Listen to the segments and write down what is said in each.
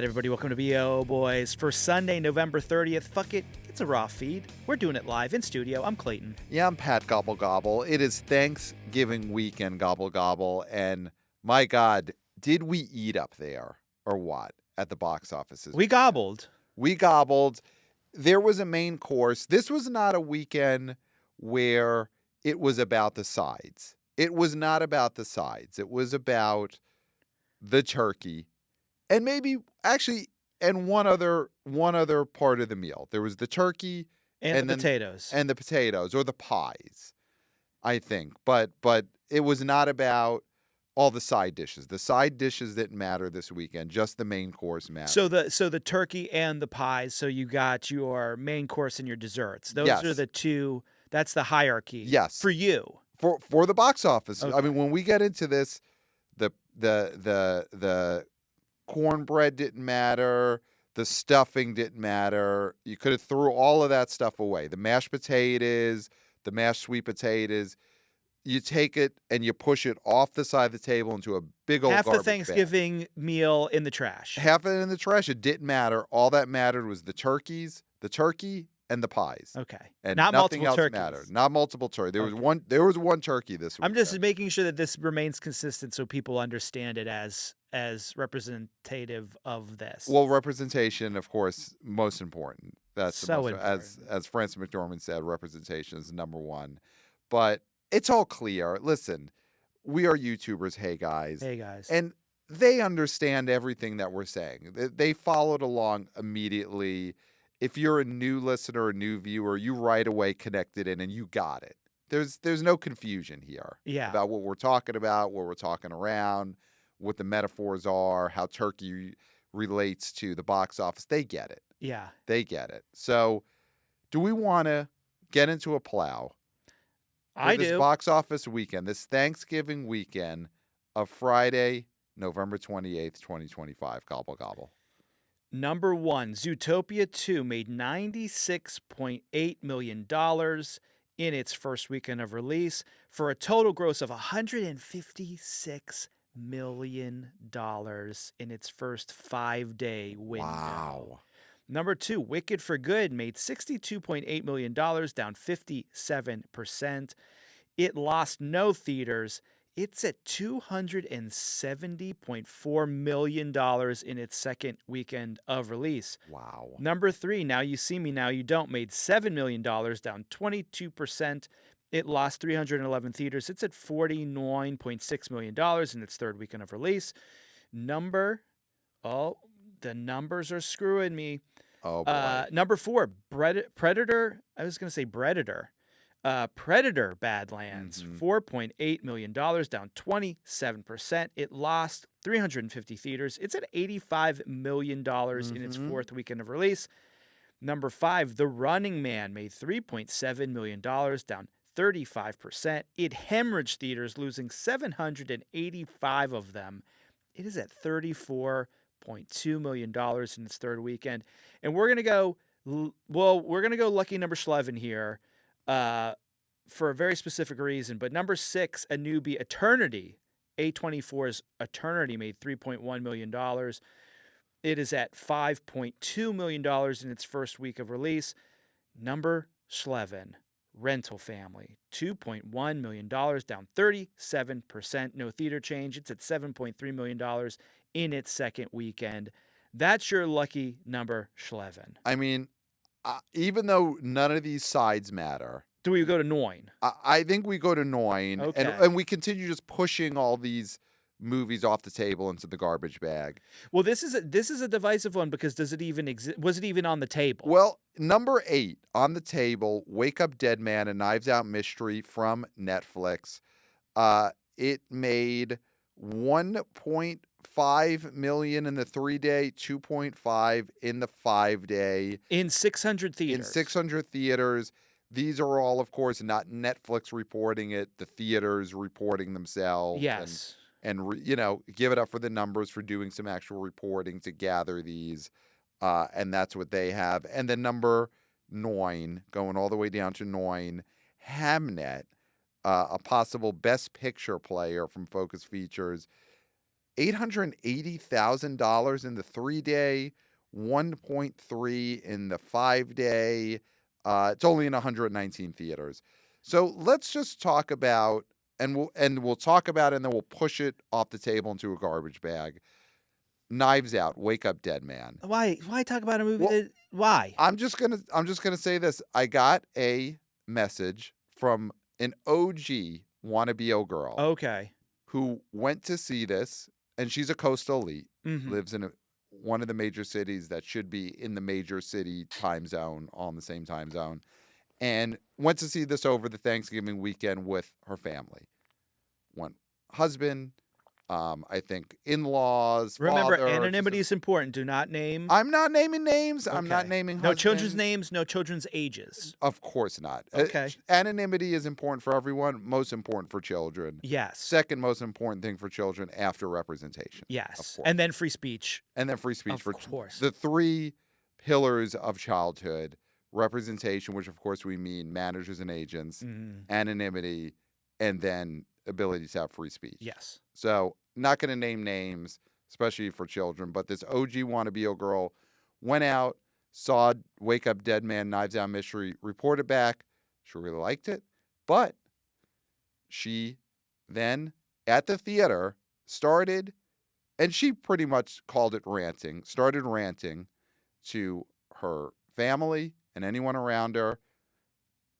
right, everybody, welcome to BO Boys for Sunday, November 30th. Fuck it, it's a raw feed. We're doing it live in studio. I'm Clayton. Yeah, I'm Pat Gobble Gobble. It is Thanksgiving weekend, Gobble Gobble, and my God, did we eat up there or what at the box offices? We gobbled. We gobbled. There was a main course. This was not a weekend where it was about the sides. It was not about the sides. It was about the turkey. And maybe actually, and one other part of the meal. There was the turkey And the potatoes. and the potatoes or the pies, I think. But it was not about all the side dishes. The side dishes didn't matter this weekend. Just the main course mattered. So the turkey and the pies. So you got your main course and your desserts. Those Yes. are the two. That's the hierarchy. Yes. For you. For the box office. Okay. I mean, when we get into this, the cornbread didn't matter. The stuffing didn't matter. You could have threw all of that stuff away. The mashed potatoes, the mashed sweet potatoes. You take it and you push it off the side of the table into a big old Half garbage the Thanksgiving meal in the trash. Half of it in the trash. It didn't matter. All that mattered was the turkey, and the pies. Okay. And Not nothing multiple else turkeys. mattered. Not multiple turkeys. There was Okay. one. There was one turkey this week. I'm just making sure that this remains consistent so people understand it as representative of this. Well, representation, of course, most important. That's the So most, important. as Francis McDormand said, representation is number one. But it's all clear. Listen, we are YouTubers. Hey guys, Hey guys. and they understand everything that we're saying. They followed along immediately. If you're a new listener, a new viewer, you right away connected in and you got it. There's no confusion here Yeah. about what we're talking about, what we're talking around, what the metaphors are, how turkey relates to the box office. They get it. Yeah. They get it. So do we want to get into a plow for I this do. box office weekend, this Thanksgiving weekend of Friday, November 28th, 2025? Gobble, gobble. Number one, Zootopia 2 made $96.8 million in its first weekend of release for a total gross of $156 million in its first 5-day window. Wow. Number two, Wicked for Good made $62.8 million, down 57%. It lost no theaters. It's at $270.4 million in its second weekend of release. Wow. Number three, Now You See Me, Now You Don't, made $7 million, down 22%. It lost 311 theaters. It's at $49.6 million in its third weekend of release. The numbers are screwing me. Oh, boy. Number four, Predator. I was going to say Predator. Predator Badlands, $4.8 million, down 27%. It lost 350 theaters. It's at $85 million in its fourth weekend of release. Number five, The Running Man made $3.7 million, down 35%. It hemorrhaged theaters, losing 785 of them. It is at $34.2 million in its third weekend. And we're going to go lucky number 11 here. For a very specific reason, but number six, a newbie, Eternity, A24's Eternity made $3.1 million. It is at $5.2 million in its first week of release. Number 11, Rental Family, $2.1 million, down 37%. No theater change. It's at $7.3 million in its second weekend. That's your lucky number 11. I mean, even though none of these sides matter, do we go to 9? I think we go to 9, Okay. and we continue just pushing all these movies off the table into the garbage bag. Well, this is a divisive one because does it even exist? Was it even on the table? Well, number 8 on the table, Wake Up Dead Man, a Knives Out mystery from Netflix. It made $1.5 million in the 3-day, $2.5 in the 5-day. In 600 theaters. In 600 theaters. These are all, of course, not Netflix reporting it, the theaters reporting themselves. Yes. And give it up for the numbers for doing some actual reporting to gather these. And that's what they have. And then number 9, going all the way down to 9, Hamnet, a possible Best Picture player from Focus Features, $880,000 in the 3-day, 1.3 in the 5-day. It's only in 119 theaters. So let's just talk about, and we'll talk about it, and then we'll push it off the table into a garbage bag. Knives Out, Wake Up Dead Man. Why talk about a movie Well, why? I'm just gonna say this. I got a message from an OG wannabe girl Okay. who went to see this, and she's a coastal elite, Mhm. lives in one of the major cities that should be in the major city time zone, all in the same time zone, and went to see this over the Thanksgiving weekend with her family. One husband, I think in-laws, Remember, father. anonymity is important. Do not name. I'm not naming names. I'm not Okay. naming No children's husbands. names, no children's ages. Of course not. Okay. Anonymity is important for everyone, most important for children. Yes. Second most important thing for children after representation. Yes. Of course. And then free speech. And then free speech Of for course. the 3 pillars of childhood: representation, which of course we mean managers and agents, Mhm. anonymity, and then ability to have free speech. Yes. So, not going to name names, especially for children, but this OG wannabe girl went out, saw Wake Up Dead Man, Knives Out Mystery, reported back. She really liked it, but she then at the theater started, and she pretty much called it ranting, started ranting to her family and anyone around her.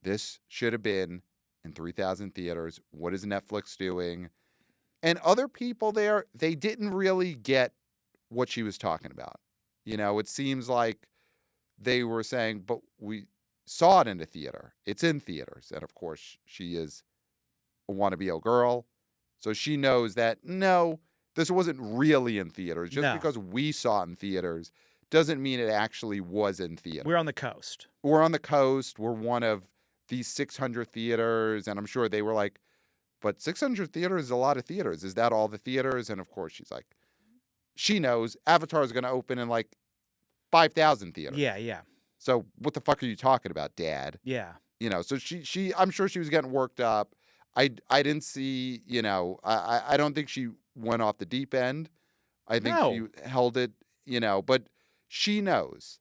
This should have been in 3,000 theaters. What is Netflix doing? And other people there, they didn't really get what she was talking about. You know, it seems like they were saying, but we saw it in the theater. It's in theaters. And of course, she is a wannabe girl. So she knows that, no, this wasn't really in theaters. Just No. because we saw it in theaters doesn't mean it actually was in theaters. We're on the coast. We're on the coast. We're one of these 600 theaters. And I'm sure they were like, but 600 theaters is a lot of theaters. Is that all the theaters? And of course, she's like, she knows Avatar is going to open in like 5,000 theaters. Yeah, yeah. So what the fuck are you talking about, Dad? Yeah. You know, so she I'm sure she was getting worked up. I didn't see, you know, I don't think she went off the deep end. I think No. she held it, you know, but she knows.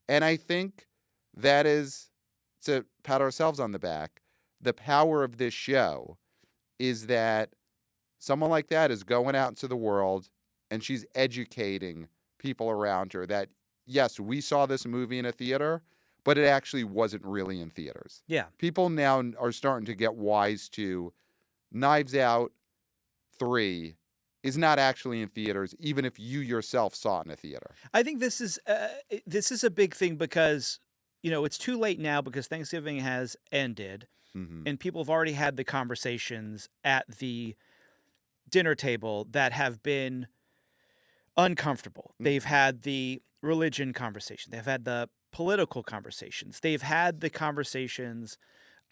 And I think that is, to pat ourselves on the back, the power of this show is that someone like that is going out into the world and she's educating people around her that, yes, we saw this movie in a theater, but it actually wasn't really in theaters. Yeah. People now are starting to get wise to Knives Out 3 is not actually in theaters, even if you yourself saw it in a theater. I think this is a big thing because, you know, it's too late now because Thanksgiving has ended. Mm-hmm. And people have already had the conversations at the dinner table that have been uncomfortable. They've had the religion conversation. They've had the political conversations. They've had the conversations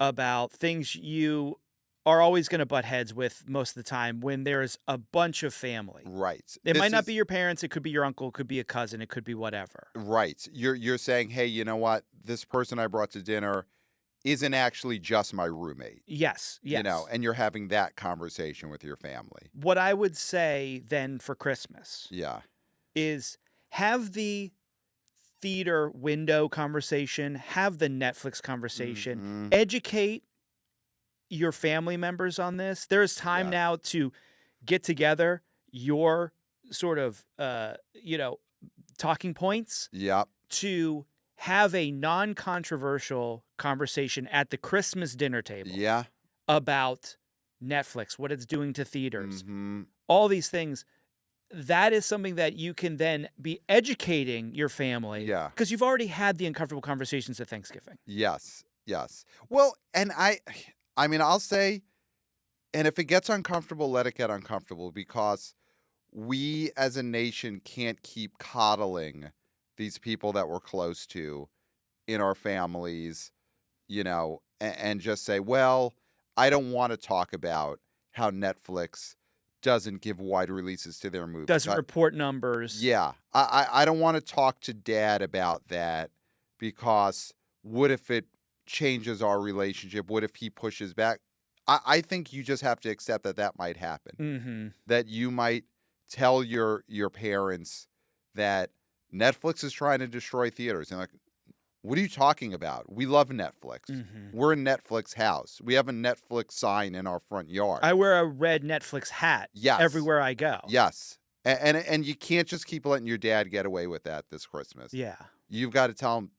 about things you are always going to butt heads with most of the time when there's a bunch of family. Right. It might not be your parents. It could be your uncle. It could be a cousin. It could be whatever. Right. You're saying, hey, you know what? This person I brought to dinner isn't actually just my roommate. Yes. Yes. You know, and you're having that conversation with your family. What I would say then for Christmas Yeah. is have the theater window conversation, have the Netflix conversation, Mm-hmm. educate your family members on this. There's time now to get together your sort of, talking points. Yep. To have a non-controversial conversation at the Christmas dinner table. Yeah. About Netflix, what it's doing to theaters, Mm-hmm. all these things. That is something that you can then be educating your family. Yeah. Because you've already had the uncomfortable conversations at Thanksgiving. Yes. Yes. Well, and I mean, I'll say, and if it gets uncomfortable, let it get uncomfortable, because we as a nation can't keep coddling these people that we're close to in our families, you know, and just say, well, I don't want to talk about how Netflix doesn't give wide releases to their movies. Doesn't report numbers. Yeah. I don't want to talk to Dad about that, because what if it changes our relationship? What if he pushes back? I think you just have to accept that might happen. Mm-hmm. That you might tell your parents that Netflix is trying to destroy theaters. And like, what are you talking about? We love Netflix. We're a Netflix house. We have a Netflix sign in our front yard. I wear a red Netflix hat everywhere I go. Yes. And you can't just keep letting your dad get away with that this Christmas. Yeah. You've got to tell him,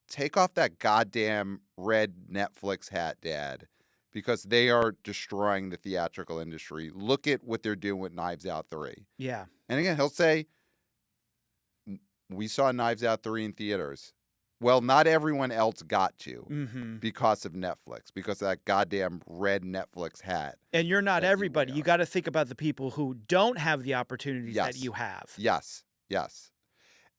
take off that goddamn red Netflix hat, Dad, because they are destroying the theatrical industry. Look at what they're doing with Knives Out 3. Yeah. And again, he'll say, we saw Knives Out 3 in theaters. Well, not everyone else got to because of Netflix, because of that goddamn red Netflix hat. And you're not everybody. You got to think about the people who don't have the opportunities that you have. Yes.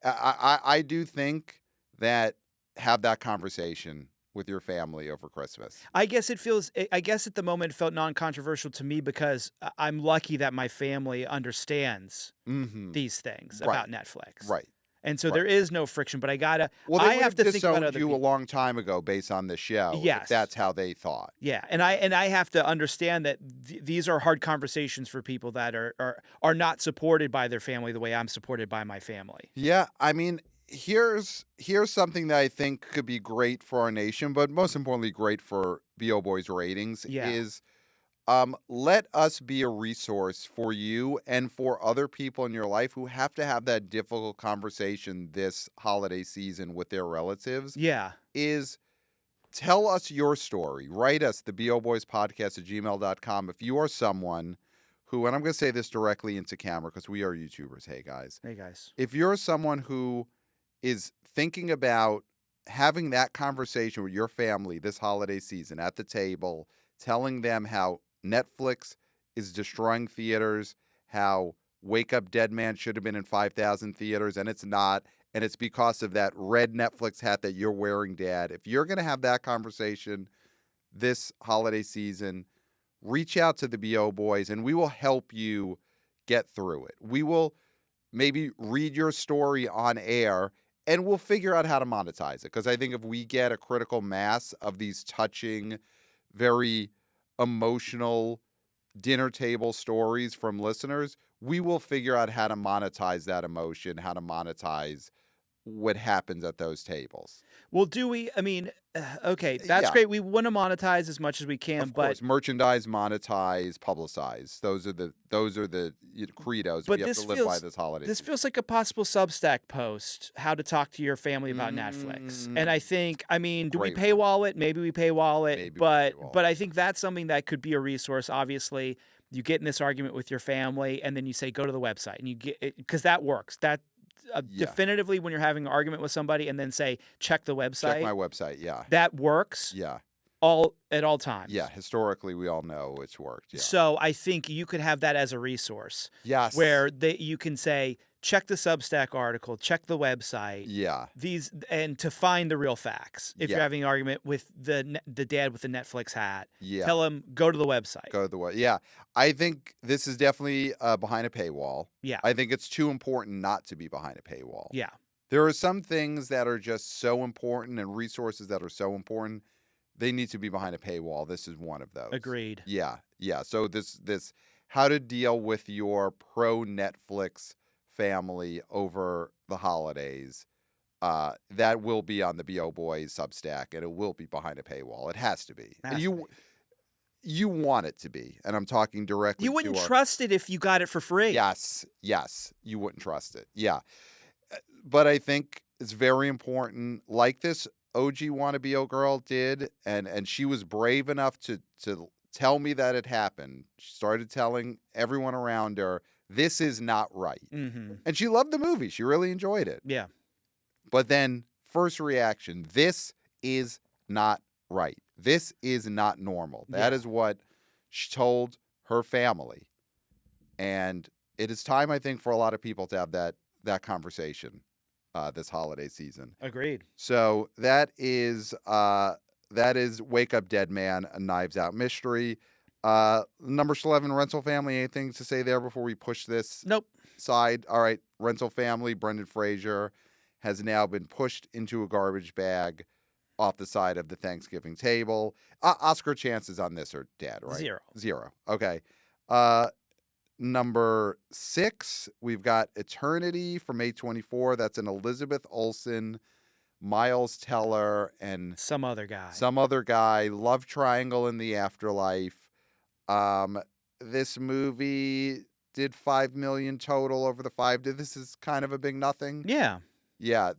I do think that have that conversation with your family over Christmas. I guess at the moment it felt non-controversial to me because I'm lucky that my family understands these things about Netflix. Right. And so there is no friction, but I have to think about other people. A long time ago based on the show. Yes. If that's how they thought. Yeah. And I have to understand that these are hard conversations for people that are not supported by their family the way I'm supported by my family. Yeah. I mean, here's something that I think could be great for our nation, but most importantly, great for B.O. Boys ratings is let us be a resource for you and for other people in your life who have to have that difficult conversation this holiday season with their relatives. Yeah. Is tell us your story. Write us, theboboyspodcast at gmail.com. If you are someone who, and I'm going to say this directly into camera because we are YouTubers. Hey, guys. If you're someone who is thinking about having that conversation with your family this holiday season at the table, telling them how Netflix is destroying theaters, how Wake Up Dead Man should have been in 5,000 theaters and it's not, and it's because of that red Netflix hat that you're wearing, Dad. If you're going to have that conversation this holiday season, reach out to the B.O. Boys and we will help you get through it. We will maybe read your story on air and we'll figure out how to monetize it. Because I think if we get a critical mass of these touching, very emotional dinner table stories from listeners, we will figure out how to monetize that emotion, how to monetize what happens at those tables. Well, do we? I mean, okay, that's great. We want to monetize as much as we can, of course, merchandise, monetize, publicize. Those are the credos we have to live by this holiday. This feels like a possible Substack post: how to talk to your family about Netflix. And I think, I mean, do we paywall it? Maybe we paywall it, but I think that's something that could be a resource. Obviously, you get in this argument with your family, and then you say, go to the website, and you get it because that works. Definitively, when you're having an argument with somebody and then say, check the website. Check my website, yeah. That works. Yeah. At all times. Yeah, historically, we all know it's worked. Yeah. So I think you could have that as a resource. Yes. Where you can say, check the Substack article, check the website. Yeah. And to find the real facts. If you're having an argument with the dad with the Netflix hat, tell him, go to the website. Go to the website. Yeah. I think this is definitely behind a paywall. Yeah. I think it's too important not to be behind a paywall. Yeah. There are some things that are just so important and resources that are so important, they need to be behind a paywall. This is one of those. Agreed. Yeah. Yeah. So this how to deal with your pro Netflix family over the holidays, that will be on the B.O. Boys Substack, and it will be behind a paywall. It has to be. And you want it to be. And I'm talking directly. You wouldn't trust it if you got it for free. Yes. You wouldn't trust it. Yeah. But I think it's very important, like this OG Wanna B.O. girl did, and she was brave enough to tell me that it happened. She started telling everyone around her, this is not right. Mm-hmm. And she loved the movie. She really enjoyed it. Yeah. But then first reaction, this is not right. This is not normal. That is what she told her family. And it is time, I think, for a lot of people to have that conversation this holiday season. Agreed. So that is Wake Up Dead Man, a Knives Out mystery. Number 11, Rental Family. Anything to say there before we push this side? All right. Rental Family, Brendan Fraser, has now been pushed into a garbage bag off the side of the Thanksgiving table. Oscar chances on this are dead, right? Zero. Zero. Okay. Number 6, we've got Eternity from A24. That's an Elizabeth Olsen, Miles Teller, and Some other guy. some other guy. Love triangle in the afterlife. This movie did 5 million total over the 5. This is kind of a big nothing. Yeah. Yeah.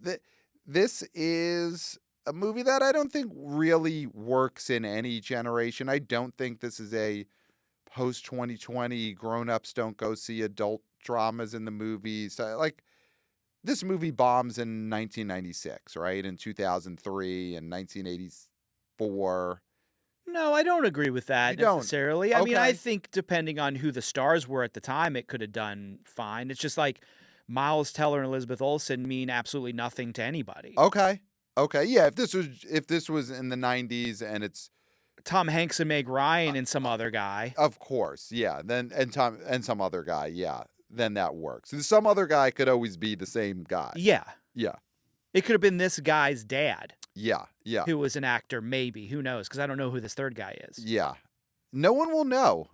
This is a movie that I don't think really works in any generation. I don't think this is a post 2020 grown-ups don't go see adult dramas in the movies. Like, this movie bombs in 1996, right? In 2003 and 1984. No, I don't agree with that You don't? necessarily. I mean, I Okay. think depending on who the stars were at the time, it could have done fine. It's just like Miles Teller and Elizabeth Olsen mean absolutely nothing to anybody. Okay. Yeah, if this was in the 90s and it's Tom Hanks and Meg Ryan and some other guy. of course, yeah, then and some other guy, yeah, then that works. Some other guy could always be the same guy. Yeah. Yeah. It could have been this guy's dad, Yeah. who was an actor, maybe. Who knows? Because I don't know who this third guy is. Yeah. No one will know.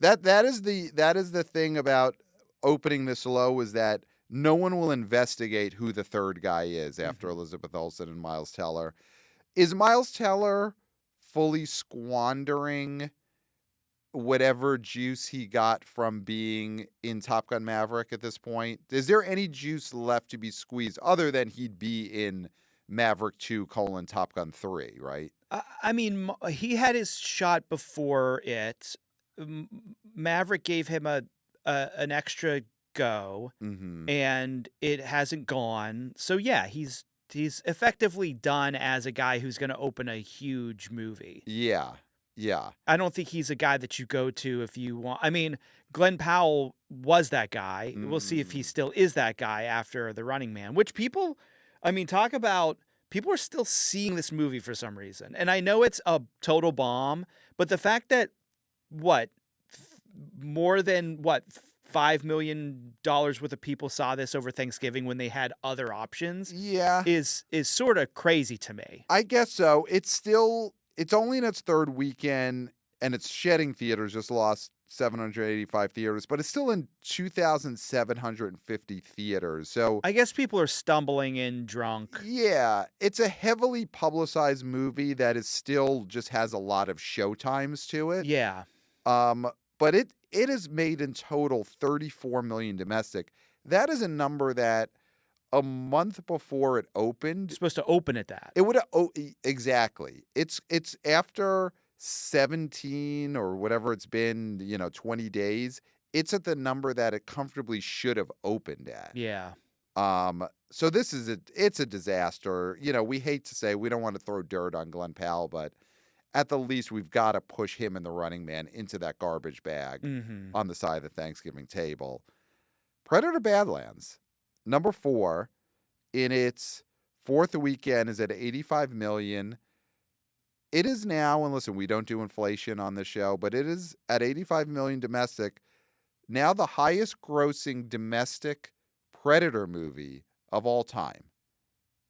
That is the thing about opening this low, is that no one will investigate who the third guy is after Elizabeth Olsen and Miles Teller. Is Miles Teller fully squandering whatever juice he got from being in Top Gun Maverick at this point? Is there any juice left to be squeezed other than he'd be in Maverick 2: Top Gun 3, right? I mean, he had his shot before it. Maverick gave him an extra go, and it hasn't gone. So yeah, he's effectively done as a guy who's going to open a huge movie. Yeah. I don't think he's a guy that you go to if you want. I mean, Glenn Powell was that guy. We'll see if he still is that guy after The Running Man, which people, I mean, talk about, people are still seeing this movie for some reason. And I know it's a total bomb, but the fact that, more than $5 million worth of people saw this over Thanksgiving when they had other options, Yeah. is sort of crazy to me. I guess so. It's only in its third weekend, and it's shedding theaters, just lost 785 theaters, but it's still in 2,750 theaters. So I guess people are stumbling and drunk. yeah, it's a heavily publicized movie that is still just has a lot of show times to it. Yeah. But it has made in total 34 million domestic. That is a number that a month before it opened, Supposed to open at that. it would have exactly. It's after 17 or whatever it's been, 20 days. It's at the number that it comfortably should have opened at. Yeah. So this is it's a disaster. We hate to say, we don't want to throw dirt on Glenn Powell, but at the least we've got to push him and The Running Man into that garbage bag on the side of the Thanksgiving table. Predator Badlands, number 4, in its fourth weekend, is at 85 million. It is now, and listen, we don't do inflation on the show, but it is at 85 million domestic, now the highest grossing domestic Predator movie of all time.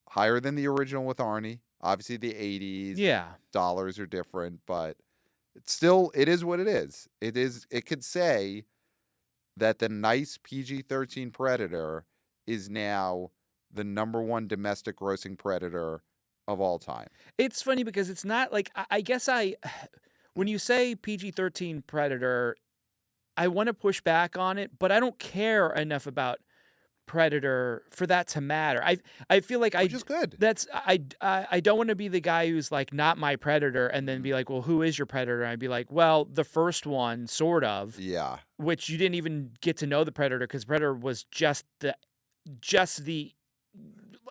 Higher than the original with Arnie. Obviously the 80s. Yeah. Dollars are different, but it is what it is. It could say that the nice PG-13 Predator is now the number 1 domestic grossing Predator of all time. It's funny because it's not like, I guess when you say PG-13 Predator, I want to push back on it, but I don't care enough about Predator for that to matter. I feel like Which is good. I don't want to be the guy who's like, not my Predator, and then be like, well, who is your Predator? And I'd be like, well, the first one, sort of. Yeah. Which you didn't even get to know the Predator, because Predator was just the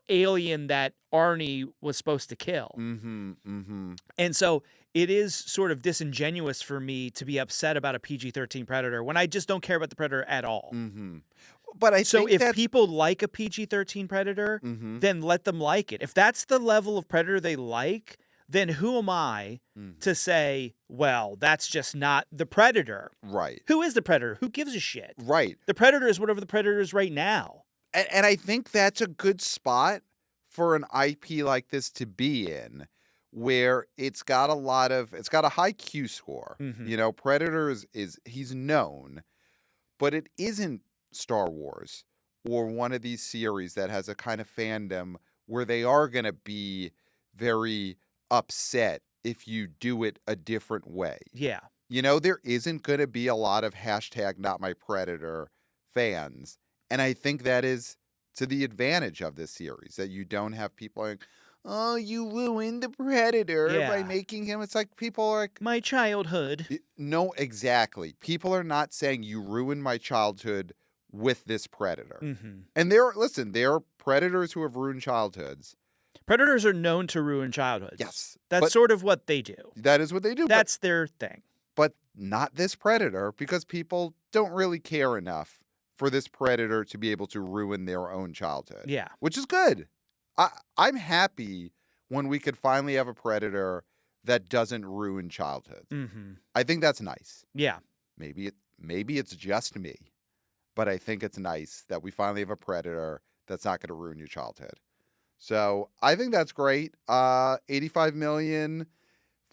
alien that Arnie was supposed to kill. And so it is sort of disingenuous for me to be upset about a PG-13 Predator when I just don't care about the Predator at all. But if people like a PG-13 Predator, then let them like it. If that's the level of Predator they like, then who am I to say, well, that's just not the Predator? Right. Who is the Predator? Who gives a shit? Right. The Predator is whatever the Predator is right now. And I think that's a good spot for an IP like this to be in, where it's got a high Q score. Predator he's known, but it isn't Star Wars or one of these series that has a kind of fandom where they are going to be very upset if you do it a different way. Yeah. You know, there isn't going to be a lot of hashtag not my predator fans. And I think that is to the advantage of this series, that you don't have people like, oh, you ruined the predator by Yeah. making him. It's like people are like, My childhood. no, exactly. People are not saying you ruined my childhood with this predator. Mm-hmm. And there are predators who have ruined childhoods. Predators are known to ruin childhoods. Yes. That's but sort of what they do. that is what they do. That's their thing. But not this predator, because people don't really care enough for this predator to be able to ruin their own childhood. Yeah. Which is good. I'm happy when we could finally have a predator that doesn't ruin childhood. Mm-hmm. I think that's nice. Yeah. Maybe it's just me, but I think it's nice that we finally have a predator that's not going to ruin your childhood. So I think that's great. 85 million,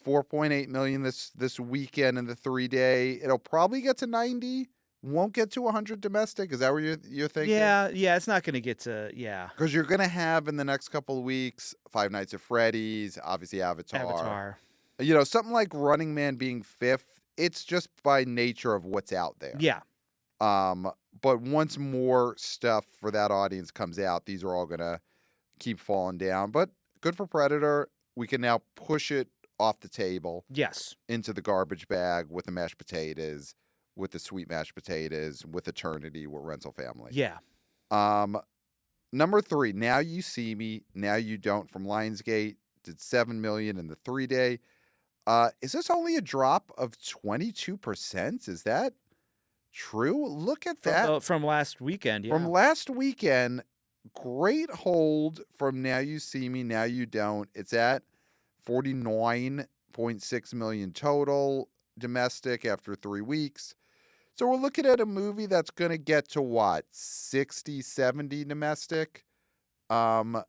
4.8 million this weekend in the 3-day. It'll probably get to 90. Won't get to 100 domestic. Is that what you're thinking? Yeah. It's not going to get to, yeah. Because you're going to have in the next couple of weeks Five Nights at Freddy's, obviously Avatar. You know, something like Running Man being 5th, it's just by nature of what's out there. Yeah. But once more stuff for that audience comes out, these are all going to keep falling down. But good for Predator. We can now push it off the table. Yes. Into the garbage bag with the mashed potatoes, with the sweet mashed potatoes, with Eternity, with Rental Family. Yeah. Number 3, Now You See Me, Now You Don't from Lionsgate, did 7 million in the 3-day. Is this only a drop of 22%? Is that true? Look at that. From last weekend, yeah. From last weekend, great hold from Now You See Me, Now You Don't. It's at 49.6 million total domestic after 3 weeks. So we're looking at a movie that's going to get to what? 60, 70 domestic? That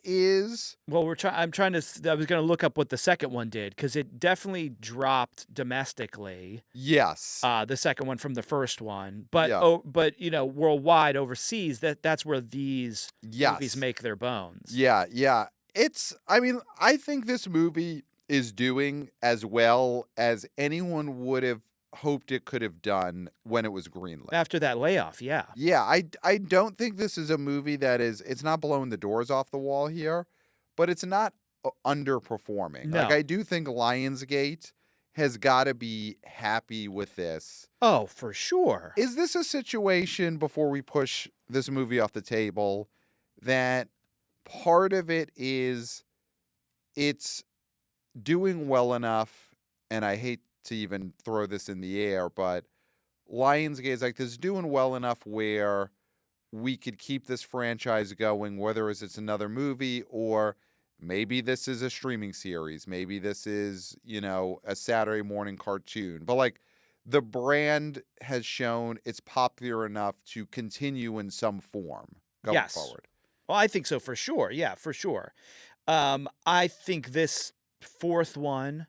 is... Well, I was going to look up what the second one did, because it definitely dropped domestically. Yes. The second one from the first one. But Yeah. but you know, worldwide, overseas, that's where these movies make their bones. Yeah. I think this movie is doing as well as anyone would have hoped it could have done when it was greenlit. After that layoff, yeah. Yeah, I don't think this is a movie that it's not blowing the doors off the wall here, but it's not underperforming. No. Like, I do think Lionsgate has got to be happy with this. Oh, for sure. Is this a situation, before we push this movie off the table, that part of it is it's doing well enough, and I hate to even throw this in the air, but Lionsgate is like, this is doing well enough where we could keep this franchise going, whether it's another movie or maybe this is a streaming series, maybe this is, a Saturday morning cartoon, but like, the brand has shown it's popular enough to continue in some form going forward. Well, I think so, for sure. Yeah, for sure. I think this fourth one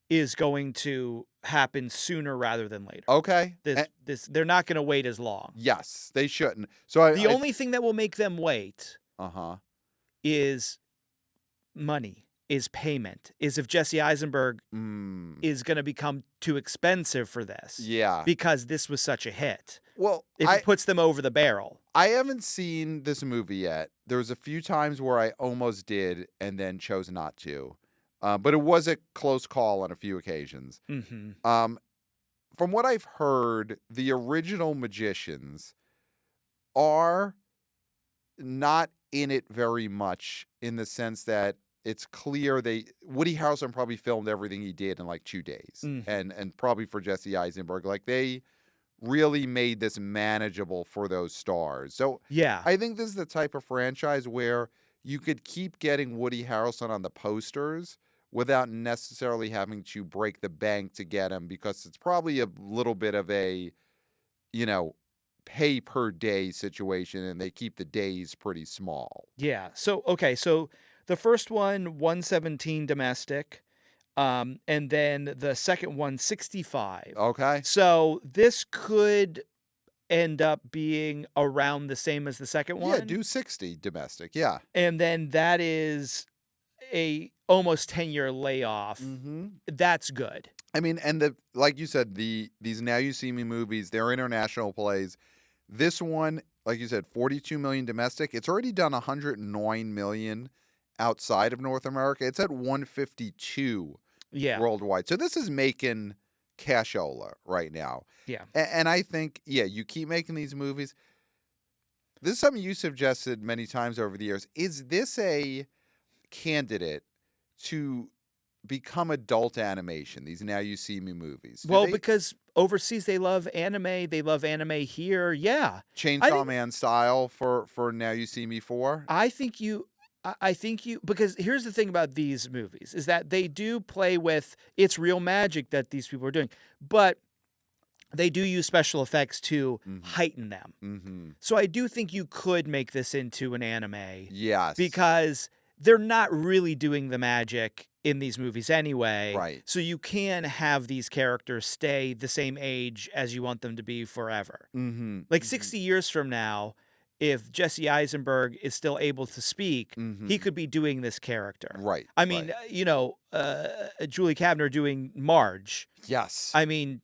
is going to happen sooner rather than later. Okay. They're not going to wait as long. Yes, they shouldn't. So the only thing that will make them wait is money, is payment, is if Jesse Eisenberg is going to become too expensive for this. Yeah. Because this was such a hit. Well, it puts them over the barrel. I haven't seen this movie yet. There was a few times where I almost did and then chose not to. But it was a close call on a few occasions. Mm-hmm. From what I've heard, the original magicians are not in it very much, in the sense that it's clear Woody Harrelson probably filmed everything he did in like 2 days. And probably for Jesse Eisenberg, like, they really made this manageable for those stars. So yeah, I think this is the type of franchise where you could keep getting Woody Harrelson on the posters without necessarily having to break the bank to get him, because it's probably a little bit of a, pay per day situation, and they keep the days pretty small. Yeah. So, okay. So the first one, 117 domestic. And then the second one, 65. Okay. So this could end up being around the same as the second Yeah, one. do 60 domestic. Yeah. And then that is a almost 10-year layoff. Mm-hmm. That's good. I mean, and like you said, these Now You See Me movies, they're international plays. This one, like you said, 42 million domestic. It's already done 109 million outside of North America. It's at 152 Yeah. worldwide. So this is making cashola right now. Yeah. And I think, yeah, you keep making these movies. This is something you suggested many times over the years. Is this a candidate to become adult animation, these Now You See Me movies? Well, because overseas they love anime. They love anime here. Yeah. Chainsaw Man style for Now You See Me 4? I think you, because here's the thing about these movies is that they do play with it's real magic that these people are doing, but they do use special effects to heighten them. Mm-hmm. So I do think you could make this into an anime. Yes. Because they're not really doing the magic in these movies anyway. Right. So you can have these characters stay the same age as you want them to be forever. Mm-hmm. Like 60 years from now, if Jesse Eisenberg is still able to speak, he could be doing this character. Right. I mean, Julie Kavner doing Marge. Yes. I mean,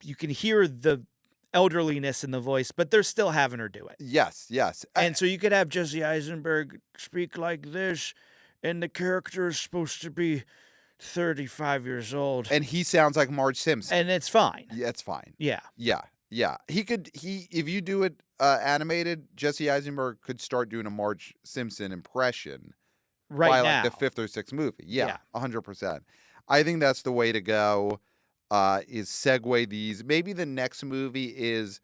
you can hear the elderliness in the voice, but they're still having her do it. Yes. And so you could have Jesse Eisenberg speak like this, and the character is supposed to be 35 years old. And he sounds like Marge Simpson. And it's fine. Yeah, it's fine. Yeah. If you do it animated, Jesse Eisenberg could start doing a Marge Simpson impression Right by now. like the 5th or 6th movie. Yeah. 100%. I think that's the way to go. Is segue these. Maybe the next movie is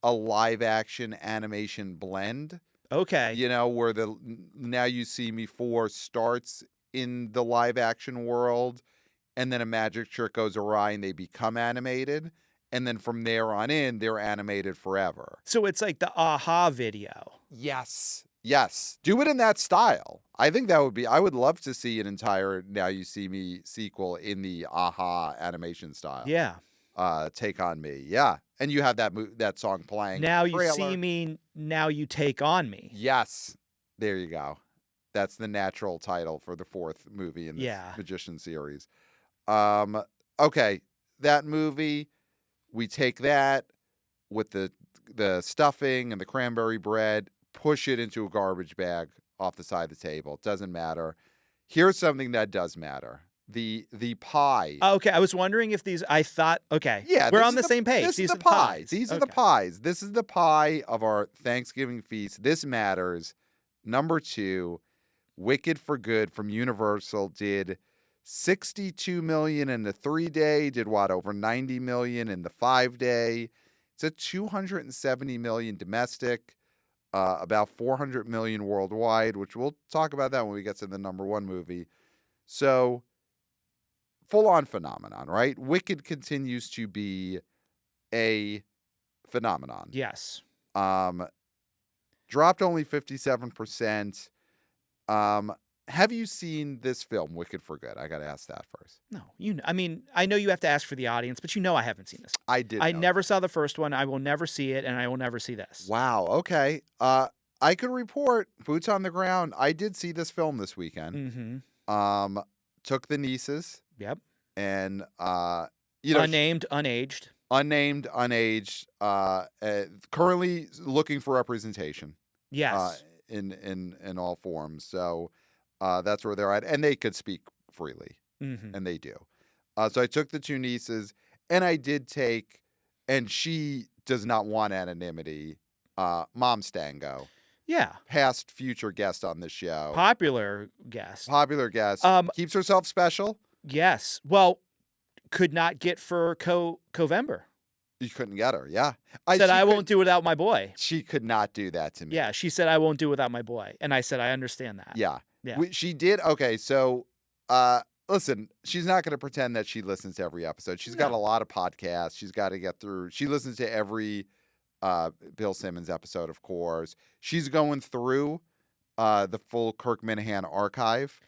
a live action animation blend. Okay. Where the Now You See Me 4 starts in the live action world, and then a magic trick goes awry and they become animated. And then from there on in, they're animated forever. So it's like the Aha video. Yes. Do it in that style. I think that would be, I would love to see an entire Now You See Me sequel in the Aha animation style. Yeah. Take on Me. Yeah. And you have that song playing. Now You See Me, Now You Take on Me. Yes. There you go. That's the natural title for the 4th movie in this Magician series. Okay. That movie, we take that with the stuffing and the cranberry bread, push it into a garbage bag off the side of the table. It doesn't matter. Here's something that does matter. The pie. Okay, I was wondering if these. I thought. Okay, yeah, we're on the same page. These are the pies. These are the pies. This is the pie of our Thanksgiving feast. This matters. Number 2, Wicked for Good from Universal did 62 million in the 3-day. Did what, over 90 million in the 5-day. It's a 270 million domestic. About 400 million worldwide, which we'll talk about that when we get to the number 1 movie. So, full-on phenomenon, right? Wicked continues to be a phenomenon. Yes. Dropped only 57%. Have you seen this film, Wicked for Good? I got to ask that first. No, I mean, I know you have to ask for the audience, but I haven't seen this. I did. I never saw the first one. I will never see it, and I will never see this. Wow. Okay. I could report, boots on the ground. I did see this film this weekend. Mm-hmm. Took the nieces. Yep. And unnamed, unaged. Unnamed, unaged. Currently looking for representation. Yes. In all forms. So that's where they're at, and they could speak freely, and they do. So I took the 2 nieces, and I did take, and she does not want anonymity. Mom Stango. Yeah. Past, future guest on this show. Popular guest. Keeps herself special. Yes. Well, could not get for Covember. You couldn't get her, yeah. Said I won't do without my boy. She could not do that to me. Yeah, she said I won't do without my boy, and I said I understand that. Yeah. Yeah. She did. Okay, so listen, she's not going to pretend that she listens to every episode. She's got a lot of podcasts. She's got to get through. She listens to every Bill Simmons episode, of course. She's going through the full Kirk Minahan archive.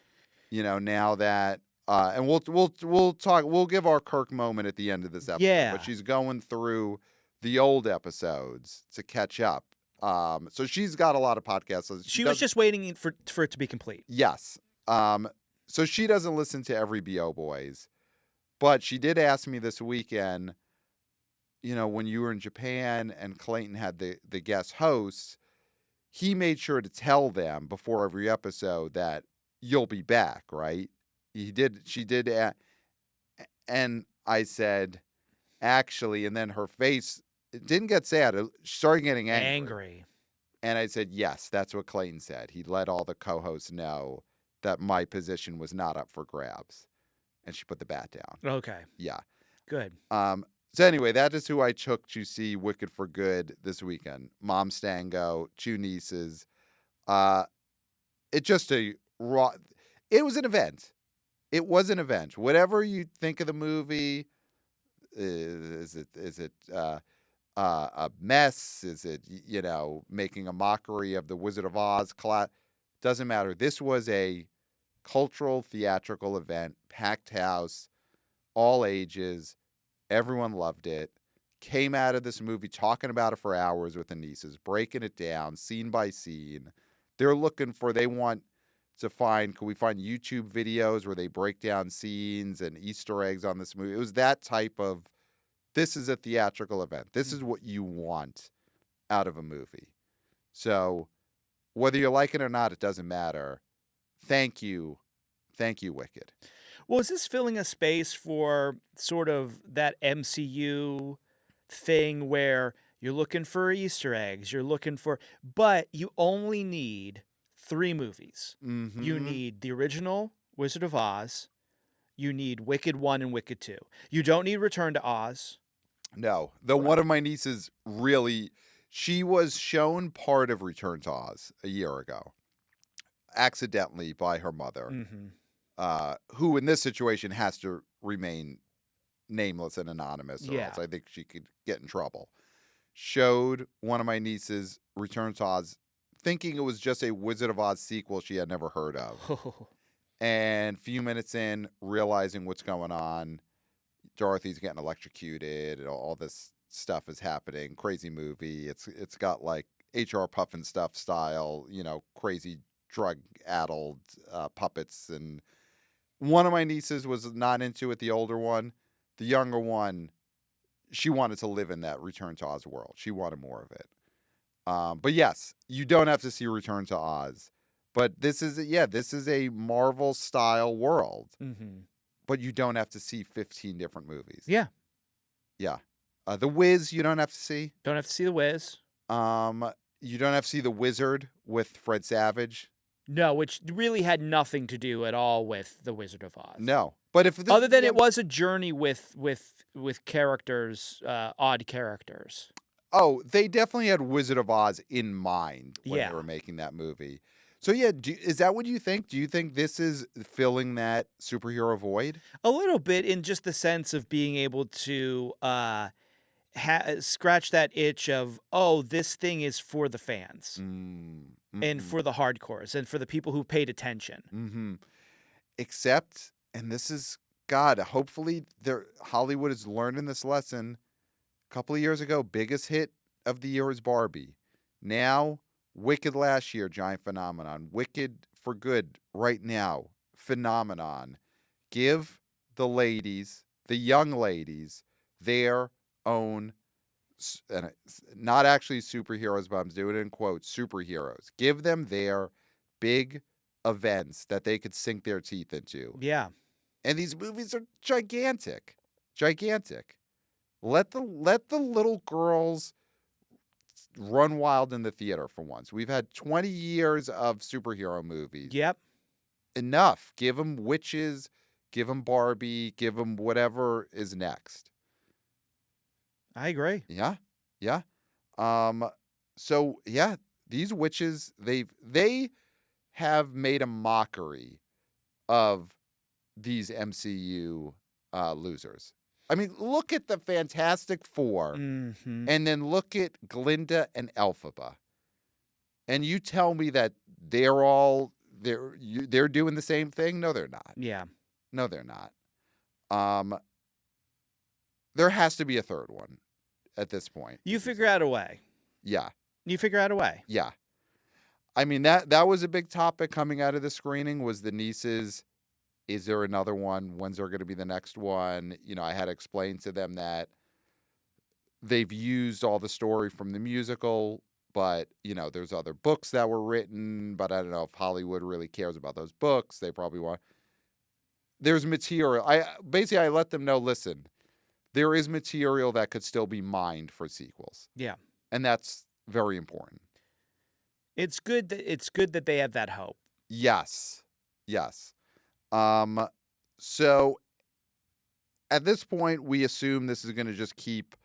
Now that And we'll talk. We'll give our Kirk moment at the end of this episode. Yeah. But she's going through the old episodes to catch up. So she's got a lot of podcasts. So She was just waiting for it to be complete. Yes. So she doesn't listen to every BO Boys, but she did ask me this weekend, when you were in Japan and Clayton had the guest hosts, he made sure to tell them before every episode that you'll be back, right? She did. And I said, actually, and then her face, it didn't get sad. She started getting angry. And I said, yes, that's what Clayton said. He let all the co-hosts know that my position was not up for grabs. And she put the bat down. Okay. Yeah. Good. So anyway, that is who I took to see Wicked for Good this weekend. Mom Stango, two nieces. It was an event. It was an event. Whatever you think of the movie, is it a mess? Is it, making a mockery of the Wizard of Oz? Doesn't matter. This was a cultural theatrical event, packed house, all ages. Everyone loved it. Came out of this movie talking about it for hours with the nieces, breaking it down scene by scene. They want to find, can we find YouTube videos where they break down scenes and Easter eggs on this movie? It was that type of, this is a theatrical event. This is what you want out of a movie. So whether you like it or not, it doesn't matter. Thank you. Thank you, Wicked. Well, is this filling a space for sort of that MCU thing where you're looking for Easter eggs, but you only need 3 movies. Mm-hmm. You need the original Wizard of Oz. You need Wicked 1 and Wicked 2. You don't need Return to Oz. No. Though one of my nieces she was shown part of Return to Oz a year ago, accidentally by her mother, who in this situation has to remain nameless and anonymous, or else I think she could get in trouble. Showed one of my nieces Return to Oz, thinking it was just a Wizard of Oz sequel she had never heard of. And a few minutes in, realizing what's going on, Dorothy's getting electrocuted, and all this stuff is happening. Crazy movie. It's got like H.R. Puffin stuff style, crazy drug-addled puppets. And one of my nieces was not into it, the older one. The younger one, she wanted to live in that Return to Oz world. She wanted more of it. But yes, you don't have to see Return to Oz. But this is a Marvel-style world. Mm-hmm. But you don't have to see 15 different movies. Yeah. Yeah. The Wiz, you don't have to see. Don't have to see The Wiz. You don't have to see The Wizard with Fred Savage. No, which really had nothing to do at all with The Wizard of Oz. No. But if other than it was a journey with characters, odd characters. Oh, they definitely had Wizard of Oz in mind when they were making that movie. So yeah, is that what you think? Do you think this is filling that superhero void? A little bit, in just the sense of being able to scratch that itch of, this thing is for the fans and for the hardcores and for the people who paid attention. Mm-hmm. Except, and this is, God, hopefully Hollywood is learning this lesson. A couple of years ago, biggest hit of the year was Barbie. Now, Wicked last year, giant phenomenon. Wicked for Good right now, phenomenon. Give the ladies, the young ladies, their own, and not actually superheroes, but I'm doing it in quotes, superheroes. Give them their big events that they could sink their teeth into. Yeah. And these movies are gigantic. Gigantic. Let the little girls run wild in the theater for once. We've had 20 years of superhero movies. Yep. Enough. Give them witches, give them Barbie, give them whatever is next. I agree. Yeah. Yeah. So yeah, these witches, they have made a mockery of these MCU losers. I mean, look at the Fantastic Four, and then look at Glinda and Elphaba, and you tell me that they're doing the same thing? No, they're not. Yeah. No, they're not. There has to be a third one at this point. You figure out a way. Yeah. You figure out a way. Yeah. I mean, that was a big topic coming out of the screening was the nieces. Is there another one? When's there going to be the next one? You know, I had to explain to them that they've used all the story from the musical, but, you know, there's other books that were written, but I don't know if Hollywood really cares about those books. They probably want. There's material. I let them know, listen, there is material that could still be mined for sequels. Yeah. And that's very important. It's good that they have that hope. Yes. Yes. So at this point, we assume this is going to just keep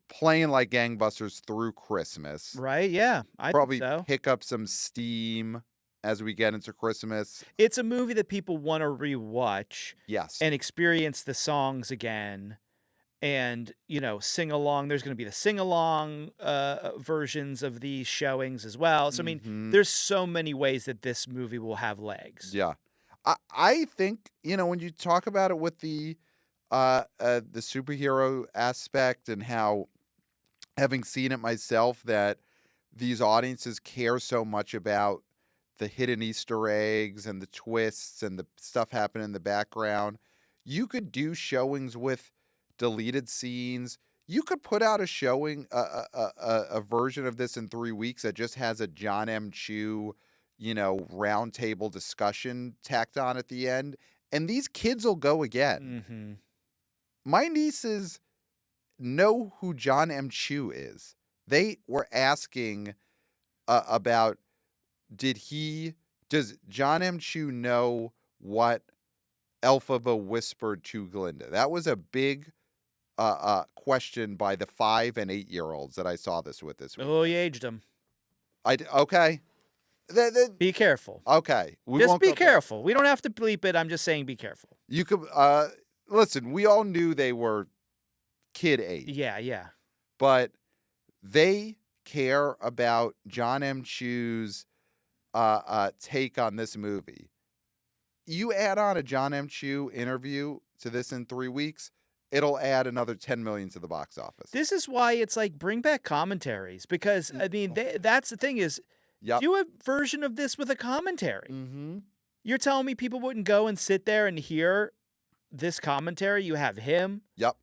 playing like gangbusters through Christmas. Right? Yeah. I Probably think so. pick up some steam as we get into Christmas. It's a movie that people want to rewatch Yes. and experience the songs again and, you know, sing along. There's going to be the sing along versions of these showings as well. So, I mean, there's so many ways that this movie will have legs. Yeah. I think, you know, when you talk about it with the superhero aspect and how, having seen it myself, that these audiences care so much about the hidden Easter eggs and the twists and the stuff happening in the background. You could do showings with deleted scenes. You could put out a showing, a version of this in 3 weeks that just has a John M. Chu, you know, roundtable discussion tacked on at the end, and these kids will go again. Mm-hmm. My nieces know who John M. Chu is. They were asking about, does John M. Chu know what Elphaba whispered to Glinda? That was a big question by the 5 and 8 year olds that I saw this with this week. Oh, you aged them. Okay. Be careful. Okay. Just be careful. We don't have to bleep it. I'm just saying be careful. You could listen, we all knew they were kid age. Yeah, yeah. But they care about John M. Chu's take on this movie. You add on a John M. Chu interview to this in 3 weeks, it'll add another 10 million to the box office. This is why it's like bring back commentaries because I mean that's the thing is do a version of this with a commentary. Mm-hmm. You're telling me people wouldn't go and sit there and hear this commentary? You have him. Yep.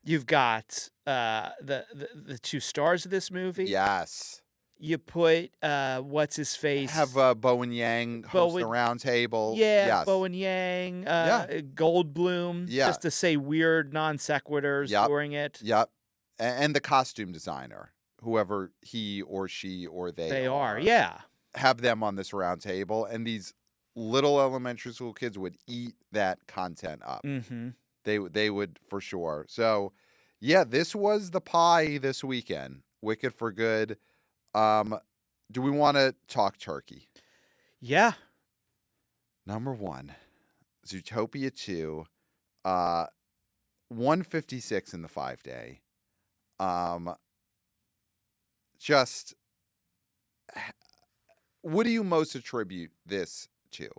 You've got the 2 stars of this movie. Yes. You put what's his face? Have Bo and Yang host the round table. Yeah, yes. Bo and Yang, Goldblum, just to say weird non sequiturs during it. Yep. And the costume designer, whoever he or she or they are. Yeah. Have them on this round table, and these little elementary school kids would eat that content up. Mm-hmm. They would for sure. So, yeah, this was the pie this weekend. Wicked for Good. Do we want to talk turkey? Yeah. Number 1, Zootopia 2, 156 in the 5-day. Just, what do you most attribute this to?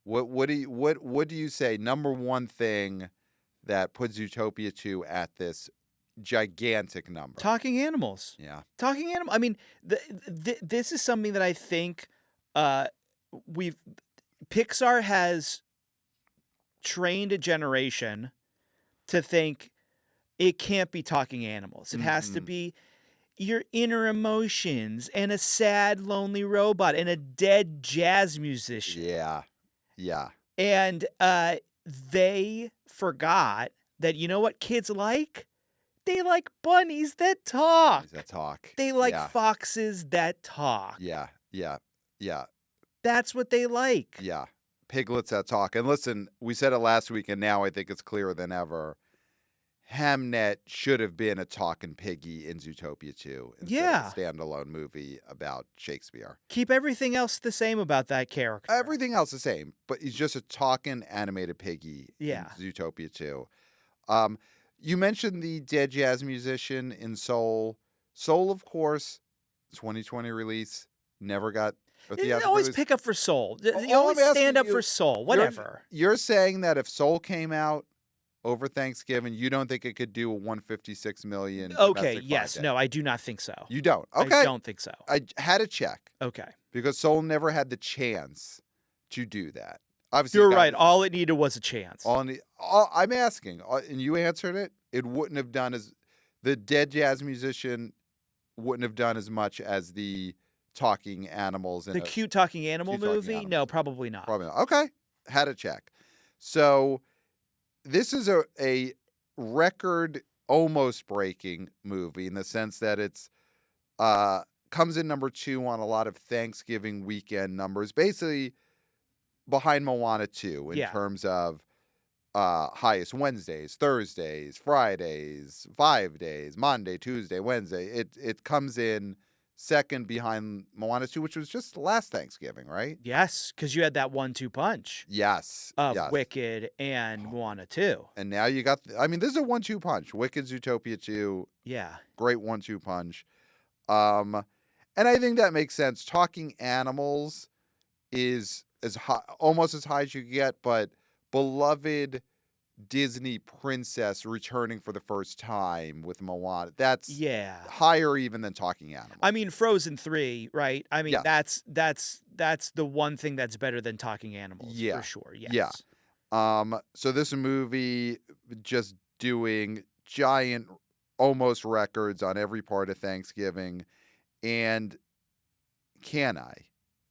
What do you say? Number 1 thing that puts Zootopia 2 at this gigantic number. Talking animals. Yeah. Talking animal. I mean, this is something that I think Pixar has trained a generation to think it can't be talking animals. It has to be your inner emotions and a sad, lonely robot and a dead jazz musician. Yeah. Yeah. And they forgot that, you know what kids like? They like bunnies that talk. They like foxes that talk. Yeah, yeah, yeah. That's what they like. Yeah. Piglets that talk. And listen, we said it last week, and now I think it's clearer than ever. Hamnet should have been a talking piggy in Zootopia 2 instead of a standalone movie about Shakespeare. Keep everything else the same about that character. Everything else the same, but he's just a talking animated piggy in Zootopia 2. You mentioned the dead jazz musician in Soul. Soul, of course, 2020 release. Never got a You theatrical always release. pick up for Soul. You All always I'm asking stand up you- for Soul. Whatever. You're saying that if Soul came out over Thanksgiving, you don't think it could do a 156 million Okay, domestic yes. Friday? No, I do not think so. You don't. Okay. I don't think so. I had to check Okay. because Soul never had the chance to do that. Obviously, You're it got- right. All it needed was a chance. I'm asking, and you answered it. It wouldn't have done as the Dead Jazz Musician wouldn't have done as much as the Talking Animals. The cute talking animal Cute Talking movie? Animals. No, probably not. Probably not. Okay, had to check. So this is a record almost breaking movie in the sense that it's comes in number 2 on a lot of Thanksgiving weekend numbers, basically behind Moana 2 in Yeah. terms of highest Wednesdays, Thursdays, Fridays, 5 days, Monday, Tuesday, Wednesday. It comes in second behind Moana 2, which was just last Thanksgiving, right? Yes, because you had that 1-2 punch Yes. of yes. Wicked and Moana 2. And now you got, this is a 1-2 punch. Wicked, Zootopia 2, Yeah. great 1-2 punch. And I think that makes sense. Talking Animals is as high, almost as high as you can get, but beloved Disney princess returning for the first time with Moana, that's Yeah. higher even than Talking Animals. I mean, Frozen 3, right? I mean, Yes. that's the one thing that's better than Talking Animals, Yeah. for sure. Yes. Yeah. So this movie just doing giant almost records on every part of Thanksgiving. And can I?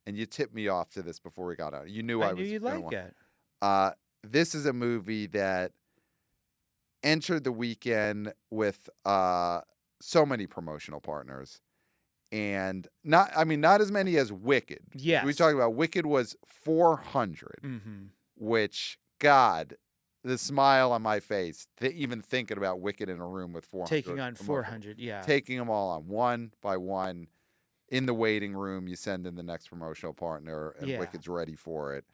And you tipped me off to this before we got out. You knew I knew was you'd gonna like it. This is a movie that entered the weekend with so many promotional partners. And not as many as Wicked. Yes. We talked about Wicked was 400, Mm-hmm. which, God, the smile on my face, even thinking about Wicked in a room with 400. Taking on 400, yeah. Taking them all on one by one. In the waiting room, you send in the next promotional partner, and Yeah. Wicked's ready for it.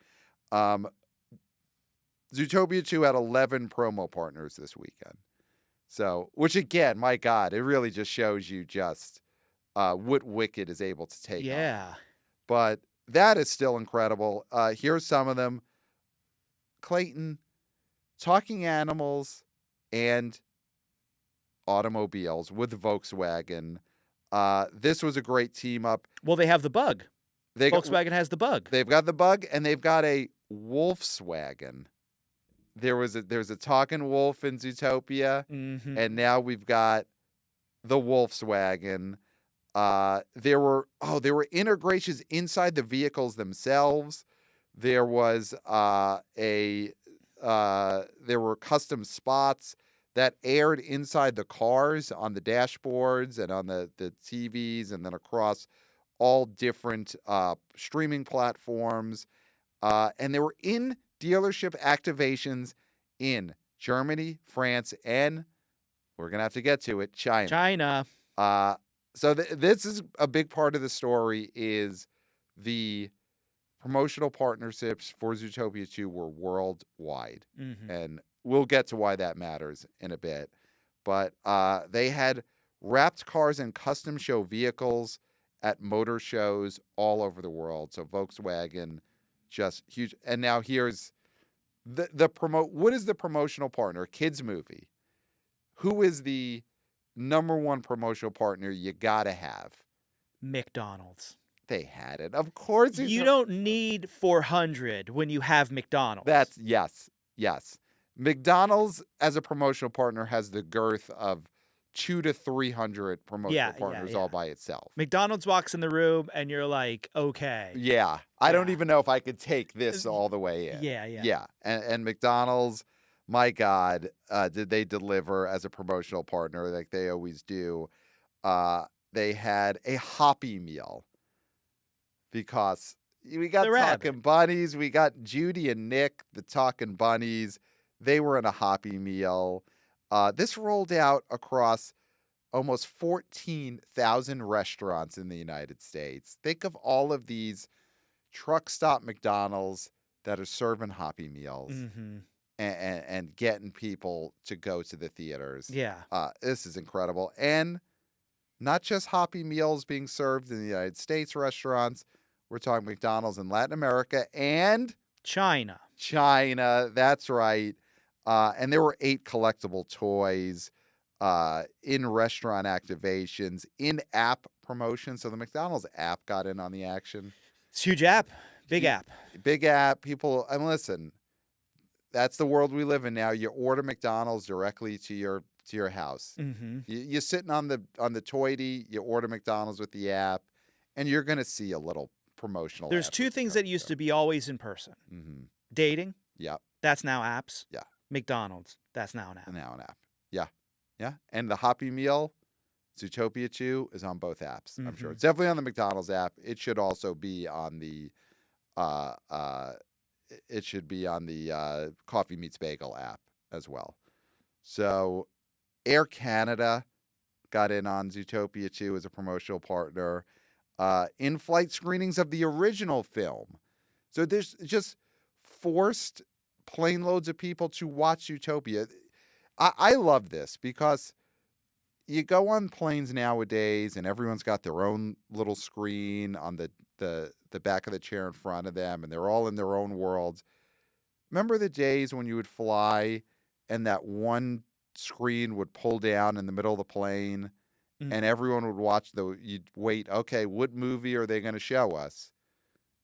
Zootopia 2 had 11 promo partners this weekend. So, which again, my God, it really just shows you just what Wicked is able to take on. Yeah. But that is still incredible. Here's some of them. Clayton, Talking Animals and automobiles with Volkswagen. This was a great team up. Well, they have the bug. They Volkswagen has the bug. They've got the bug, and they've got a Wolfswagen. There's a talking wolf in Zootopia, Mm-hmm. and now we've got the Wolfswagen. There were integrations inside the vehicles themselves. There was there were custom spots that aired inside the cars on the dashboards and on the TVs, and then across all different streaming platforms. And there were in dealership activations in Germany, France, and we're going to have to get to it, China. So this is a big part of the story is the promotional partnerships for Zootopia 2 were worldwide. Mm-hmm. And we'll get to why that matters in a bit. But they had wrapped cars and custom show vehicles at motor shows all over the world. So Volkswagen, just huge. And now here's what is the promotional partner? A kids movie. Who is the number one promotional partner you gotta have? McDonald's. They had it. Of course. You don't need 400 when you have McDonald's. That's yes. McDonald's as a promotional partner has the girth of 200 to 300 promotional partners all by itself. McDonald's walks in the room and you're like, okay. Yeah. I don't even know if I could take this all the way in. Yeah. And McDonald's, my God, did they deliver as a promotional partner like they always do. They had a Hoppy Meal because we got Talking Bunnies. We got Judy and Nick, the Talking Bunnies. They were in a Hoppy Meal. This rolled out across almost 14,000 restaurants in the United States. Think of all of these truck stop McDonald's that are serving Hoppy Meals and getting people to go to the theaters. Yeah. This is incredible. And not just Happy Meals being served in the United States restaurants. We're talking McDonald's in Latin America and China. China. That's right. And there were 8 collectible toys, in-restaurant activations, in-app promotions. So the McDonald's app got in on the action. It's a huge app. Big Huge- app. Big app. People, and listen, that's the world we live in now. You order McDonald's directly to your house. Mm-hmm. You're sitting on the toity, you order McDonald's with the app, and you're going to see a little promotional. There's 2 things that used to be always in person. Mm-hmm. Dating. Yeah. That's now apps. Yeah. McDonald's. That's now an app. Now an app. Yeah. Yeah. And the Happy Meal, Zootopia 2 is on both apps. I'm sure Mhm. it's definitely on the McDonald's app. It should also be on the Coffee Meets Bagel app as well. So Air Canada got in on Zootopia 2 as a promotional partner. In-flight screenings of the original film. So there's just forced plane loads of people to watch Zootopia. I love this because you go on planes nowadays and everyone's got their own little screen on the back of the chair in front of them, and they're all in their own worlds. Remember the days when you would fly and that one screen would pull down in the middle of the plane and everyone would watch you'd wait, okay, what movie are they going to show us?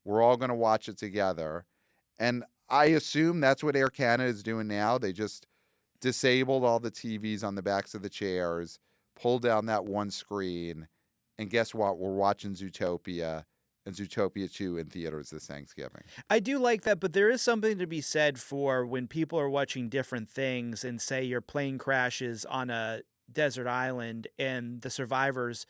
We're all going to watch it together. And I assume that's what Air Canada is doing now. They just disabled all the TVs on the backs of the chairs, pulled down that one screen, and guess what? We're watching Zootopia and Zootopia 2 in theaters this Thanksgiving. I do like that, but there is something to be said for when people are watching different things and say your plane crashes on a desert island and the survivors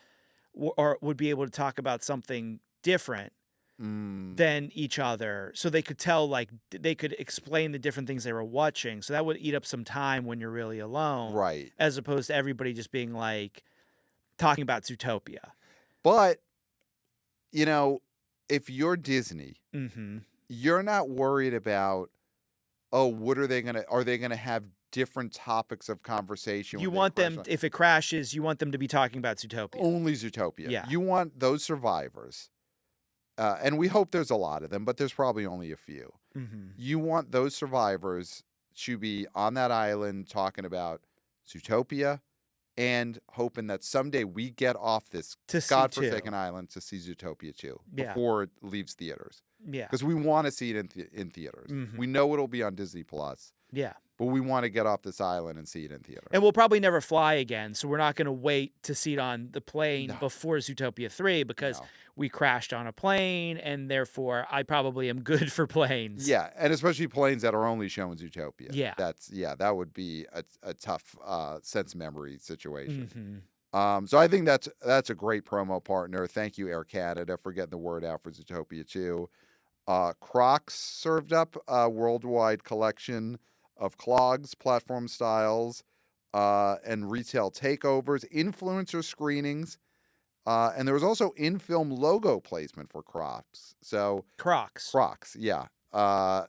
would be able to talk about something different than each other. So they could tell, like, they could explain the different things they were watching. So that would eat up some time when you're really alone. Right. As opposed to everybody just being like, talking about Zootopia. But, if you're Disney, Mm-hmm. you're not worried about, what are they going to have different topics of conversation? You when they want crash them, on- if it crashes, you want them to be talking about Zootopia. Only Zootopia. Yeah. You want those survivors, and we hope there's a lot of them, but there's probably only a few. Mm-hmm. You want those survivors to be on that island talking about Zootopia and hoping that someday we get off this To see godforsaken too. island to see Zootopia 2 Yeah. before it leaves theaters. Yeah. Because we want to see it in theaters. Mhm. We know it'll be on Disney Plus, Yeah. but we want to get off this island and see it in theaters. And we'll probably never fly again, so we're not going to wait to see it on the plane No. before Zootopia 3 because No. we crashed on a plane, and therefore I probably am good for planes. Yeah, and especially planes that are only showing Zootopia. Yeah. That would be a tough sense memory situation. Mm-hmm. So I think that's a great promo partner. Thank you, Air Canada, for getting the word out for Zootopia 2. Crocs served up a worldwide collection of clogs, platform styles, and retail takeovers, influencer screenings, and there was also in-film logo placement for Crocs. So Crocs. yeah. And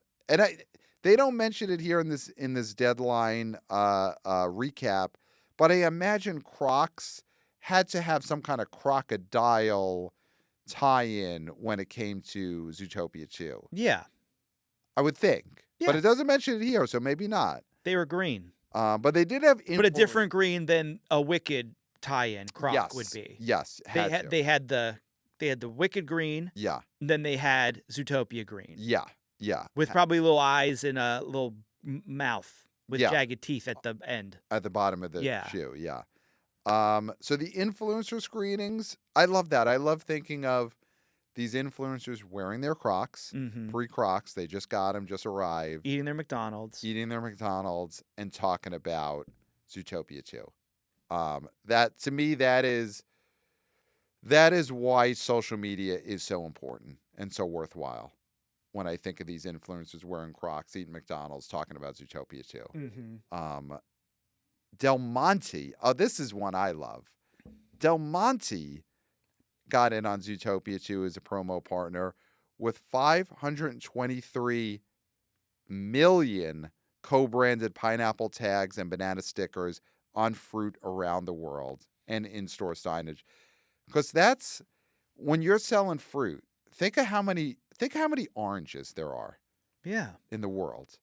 they don't mention it here in this deadline recap, but I imagine Crocs had to have some kind of crocodile tie-in when it came to Zootopia 2. Yeah. I would think. But Yeah. it doesn't mention it here, so maybe not. They were green. But they did have But a different green than a Wicked tie-in Croc would be. Yes. They had the Wicked green, Yeah. and then they had Zootopia green. Yeah. Yeah. With probably little eyes and a little mouth with Yeah. jagged teeth at the end. At the bottom of the Yeah. shoe, yeah. So the influencer screenings, I love that. I love thinking of these influencers wearing their Crocs, Mm-hmm. pre-Crocs. They just got them, just arrived, Eating their McDonald's. eating their McDonald's and talking about Zootopia 2. That to me, that is why social media is so important and so worthwhile. When I think of these influencers wearing Crocs, eating McDonald's, talking about Zootopia 2. Mm-hmm. Del Monte. Oh, this is one I love. Del Monte got in on Zootopia 2 as a promo partner with 523 million co-branded pineapple tags and banana stickers on fruit around the world. and in-store signage. Because that's when you're selling fruit, think of how many oranges there are Yeah. in the world.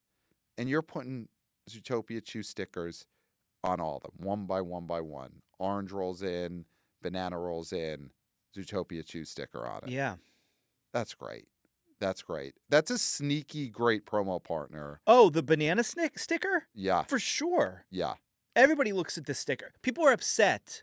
And you're putting Zootopia Chew stickers on all of them, one by one by one. Orange rolls in, banana rolls in, Zootopia Chew sticker on it. Yeah. That's great. That's great. That's a sneaky great promo partner. Oh, the banana sticker? Yeah. For sure. Yeah. Everybody looks at this sticker. People are upset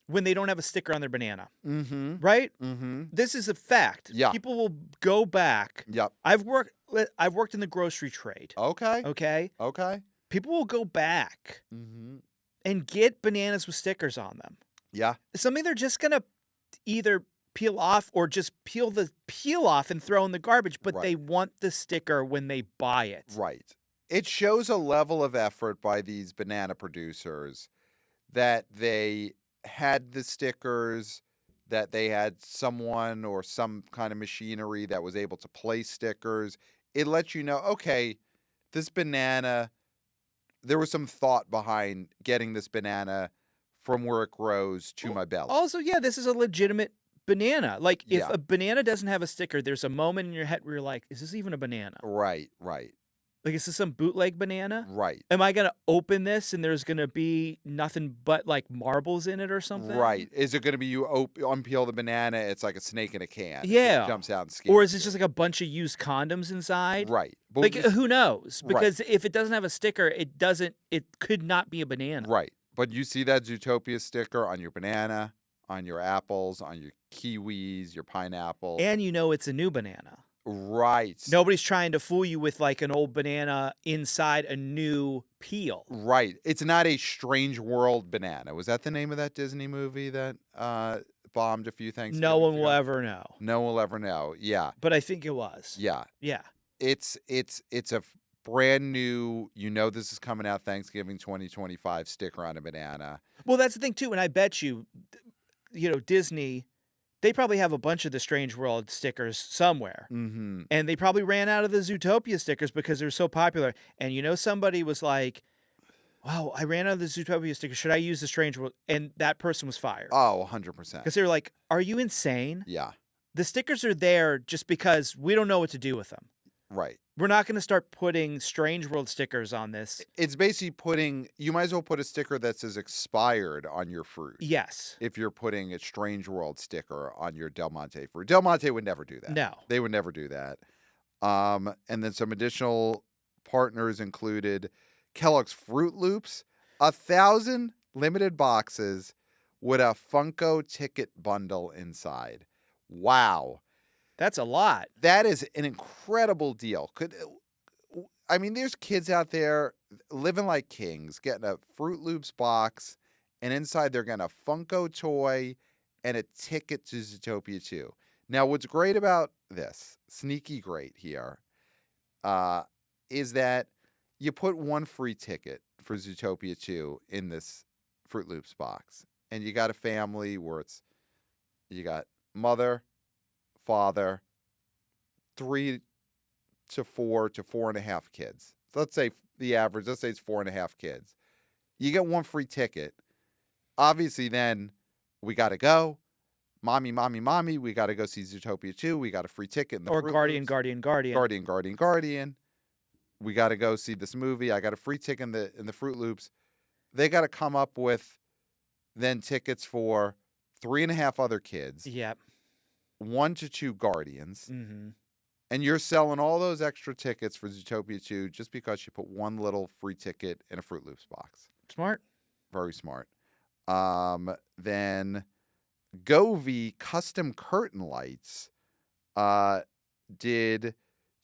when they don't have a sticker on their banana. Mm-hmm. Right? Mm-hmm. This is a fact. Yeah. People will go back. Yep. I've worked in the grocery trade. Okay. Okay? Okay. People will go back Mm-hmm. and get bananas with stickers on them. Yeah. Something they're just going to either peel off or just peel the peel off and throw in the garbage, but Right. they want the sticker when they buy it. Right. It shows a level of effort by these banana producers that they had the stickers, that they had someone or some kind of machinery that was able to place stickers. It lets you know, okay, this banana, there was some thought behind getting this banana from where it grows to my belly. Also, yeah, this is a legitimate banana. Like, if Yeah. a banana doesn't have a sticker, there's a moment in your head where you're like, is this even a banana? Right, right, Like, is this some bootleg banana? right, Am I going to open this and there's going to be nothing but, like, marbles in it or something? right. Is it going to be you unpeel the banana, it's like a snake in a can? It Yeah. jumps out and scares Or is it you. just like a bunch of used condoms inside? Right. But Like, this- who knows? Right. Because if it doesn't have a sticker, it could not be a banana. Right. But you see that Zootopia sticker on your banana, on your apples, on your kiwis, your pineapple. And you know it's a new banana. Right. Nobody's trying to fool you with like an old banana inside a new peel. Right. It's not a Strange World banana. Was that the name of that Disney movie that bombed a few things? No one will ever know. No one will ever know. Yeah. But I think it was. Yeah. Yeah. It's a brand new, this is coming out Thanksgiving 2025 sticker on a banana. Well, that's the thing too. And I bet you, Disney, they probably have a bunch of the Strange World stickers somewhere. Mm-hmm. And they probably ran out of the Zootopia stickers because they're so popular. And somebody was like, wow, I ran out of the Zootopia sticker. Should I use the Strange World? And that person was fired. Oh, 100%. Because they were like, are you insane? Yeah. The stickers are there just because we don't know what to do with them. Right. We're not going to start putting Strange World stickers on this. It's basically you might as well put a sticker that says expired on your fruit. Yes. If you're putting a Strange World sticker on your Del Monte fruit. Del Monte would never do that. No. They would never do that. And then some additional partners included Kellogg's Fruit Loops, 1,000 limited boxes with a Funko ticket bundle inside. Wow. That's a lot. That is an incredible deal. There's kids out there living like kings, getting a Fruit Loops box, and inside they're getting a Funko toy and a ticket to Zootopia 2. Now, what's great about this, sneaky great here, is that you put one free ticket for Zootopia 2 in this Fruit Loops box. And you got a family where you got mother, father, 3 to 4 to 4.5 kids. So let's say the average, let's say it's 4.5 kids. You get one free ticket. Obviously, then we got to go. Mommy, we got to go see Zootopia 2. We got a free ticket in the Or Fruit Guardian, Loops. Guardian. We got to go see this movie. I got a free ticket in the Fruit Loops. They got to come up with then tickets for 3.5 other kids. Yep. 1 to 2 Guardians. Mm-hmm. And you're selling all those extra tickets for Zootopia 2 just because you put one little free ticket in a Fruit Loops box. Smart. Very smart. Then Govee Custom Curtain Lights did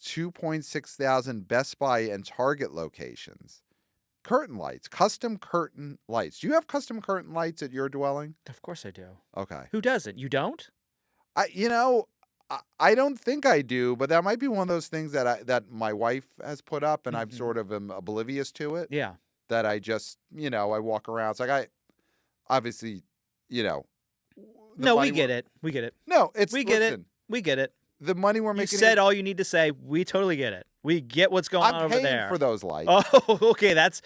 2.6 thousand Best Buy and Target locations. Curtain lights, custom curtain lights. Do you have custom curtain lights at your dwelling? Of course I do. Okay. Who doesn't? You don't? I don't think I do, but that might be one of those things that my wife has put up, and I'm Mhm. sort of am oblivious to it. Yeah. That I just, I walk around. It's like obviously, the No, we money get we're- it. We get it. No, it's We get it. listen, We get it. the money we're You making. said all you need to say. We totally get it. We get what's going on I'm over paying there. for those lights. Oh, okay. That's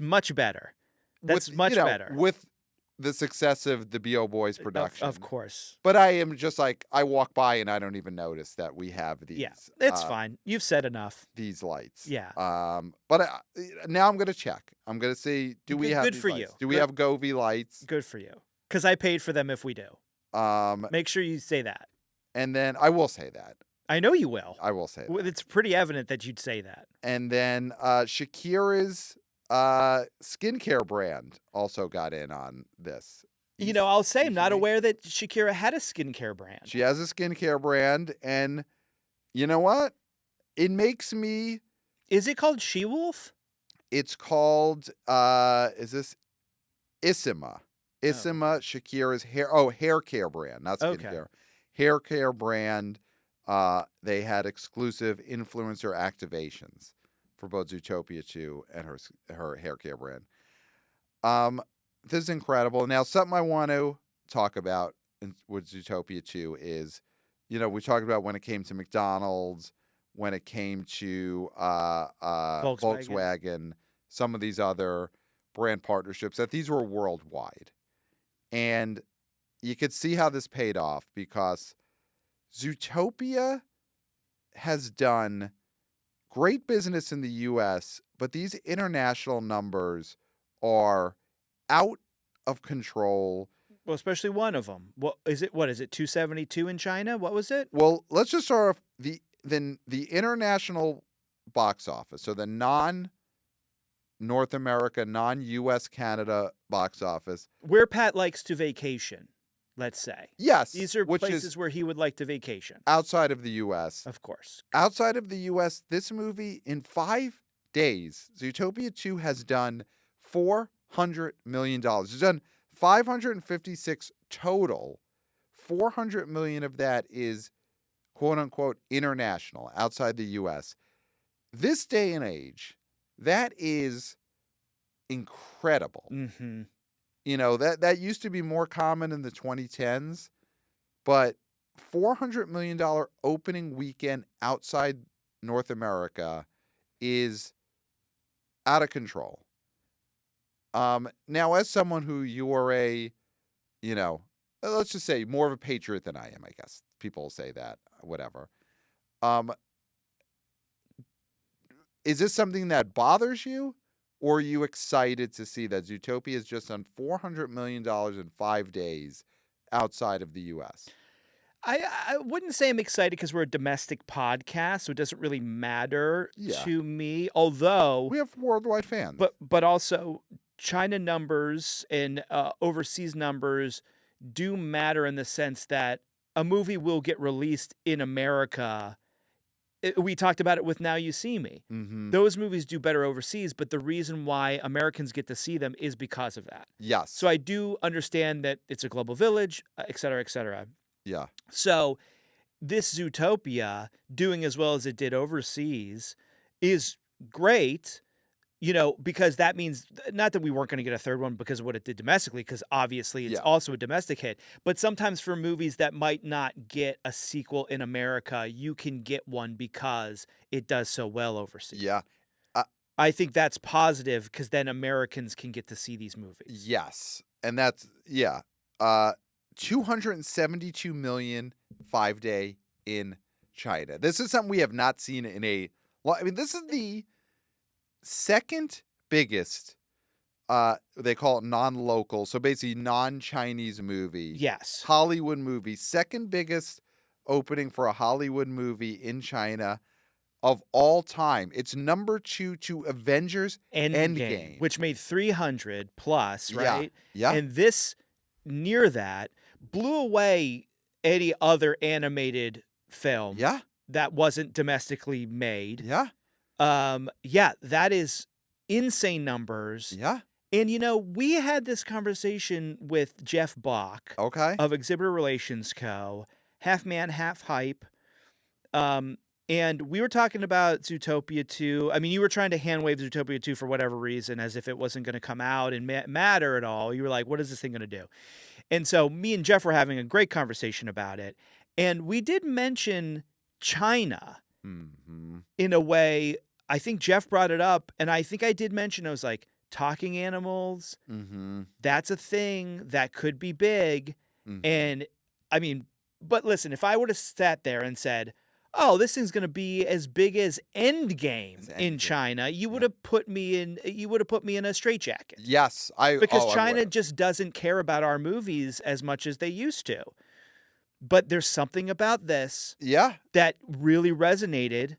much better. That's With, much better. With the success of the B.O. Boys production. Of course. But I am just like, I walk by and I don't even notice that we have these. Yeah, it's fine. You've said enough. These lights. Yeah. But now I'm going to check. I'm going to see, do we have good these for lights? you. Do we have Govee lights? Good for you. Because I paid for them if we do. Make sure you say that. And then I will say that. I know you will. I will say that. It's pretty evident that you'd say that. And then Shakira's skincare brand also got in on this. I'll say I'm not aware that Shakira had a skincare brand. She has a skincare brand, and you know what? It makes me... Is it called She-Wolf? It's called, is this Issima? Issima, Shakira's hair care brand, not skincare. Okay. Hair care brand. They had exclusive influencer activations for both Zootopia 2 and her hair care brand. This is incredible. Now, something I want to talk about with Zootopia 2 is, we talked about when it came to McDonald's, when it came to Volkswagen, some of these other brand partnerships, that these were worldwide. And you could see how this paid off because Zootopia has done great business in the U.S., but these international numbers are out of control. Well, especially one of them. What is it? 272 in China? What was it? Well, let's just start off the international box office. So the non-North America, non-U.S. Canada box office. Where Pat likes to vacation, let's say. Yes. These are places where he would like to vacation. Outside of the U.S. Of course. Outside of the U.S., this movie, in 5 days, Zootopia 2 has done $400 million. It's done 556 total. 400 million of that is quote unquote international, outside the US. This day and age, that is incredible. Mm-hmm. That used to be more common in the 2010s, but $400 million opening weekend outside North America is out of control. Now, as someone who you are let's just say more of a patriot than I am, I guess. People will say that, whatever. Is this something that bothers you? Or are you excited to see that Zootopia has just done $400 million in 5 days outside of the U.S.? I wouldn't say I'm excited because we're a domestic podcast, so it doesn't really matter to me. Although we have worldwide fans, but also China numbers and overseas numbers do matter in the sense that a movie will get released in America. We talked about it with Now You See Me. Mm-hmm. Those movies do better overseas, but the reason why Americans get to see them is because of that. Yes. So I do understand that it's a global village, et cetera, et cetera. Yeah. So this Zootopia doing as well as it did overseas is great, because that means not that we weren't going to get a third one because of what it did domestically, because obviously it's also a domestic hit. But sometimes for movies that might not get a sequel in America, you can get one because it does so well overseas. Yeah. I think that's positive because then Americans can get to see these movies. Yes. And that's, 272 million 5 day in China. This is something we have not seen in this is the second biggest, they call it non-local, so basically non-Chinese movie. Yes. Hollywood movie. Second biggest opening for a Hollywood movie in China of all time. It's number 2 to Avengers Endgame. Which made 300 plus, right? Yeah. And this, near that, blew away any other animated film that wasn't domestically made. Yeah. That is insane numbers. Yeah. And, we had this conversation with Jeff Bach of Exhibitor Relations Co., half man, half hype. And we were talking about Zootopia 2. I mean, you were trying to hand-wave Zootopia 2 for whatever reason, as if it wasn't going to come out and matter at all. You were like, what is this thing going to do? And so me and Jeff were having a great conversation about it. And we did mention China in a way. I think Jeff brought it up, and I think I did mention, I was like, talking animals, Mm-hmm. that's a thing that could be big. Mm-hmm. And I mean, but listen, if I would have sat there and said, "Oh, this thing's going to be as big as Endgame in Endgame. China," you would Yeah. have put me in a straitjacket. Yes, Because I China would've. just doesn't care about our movies as much as they used to. But there's something about this Yeah, that really resonated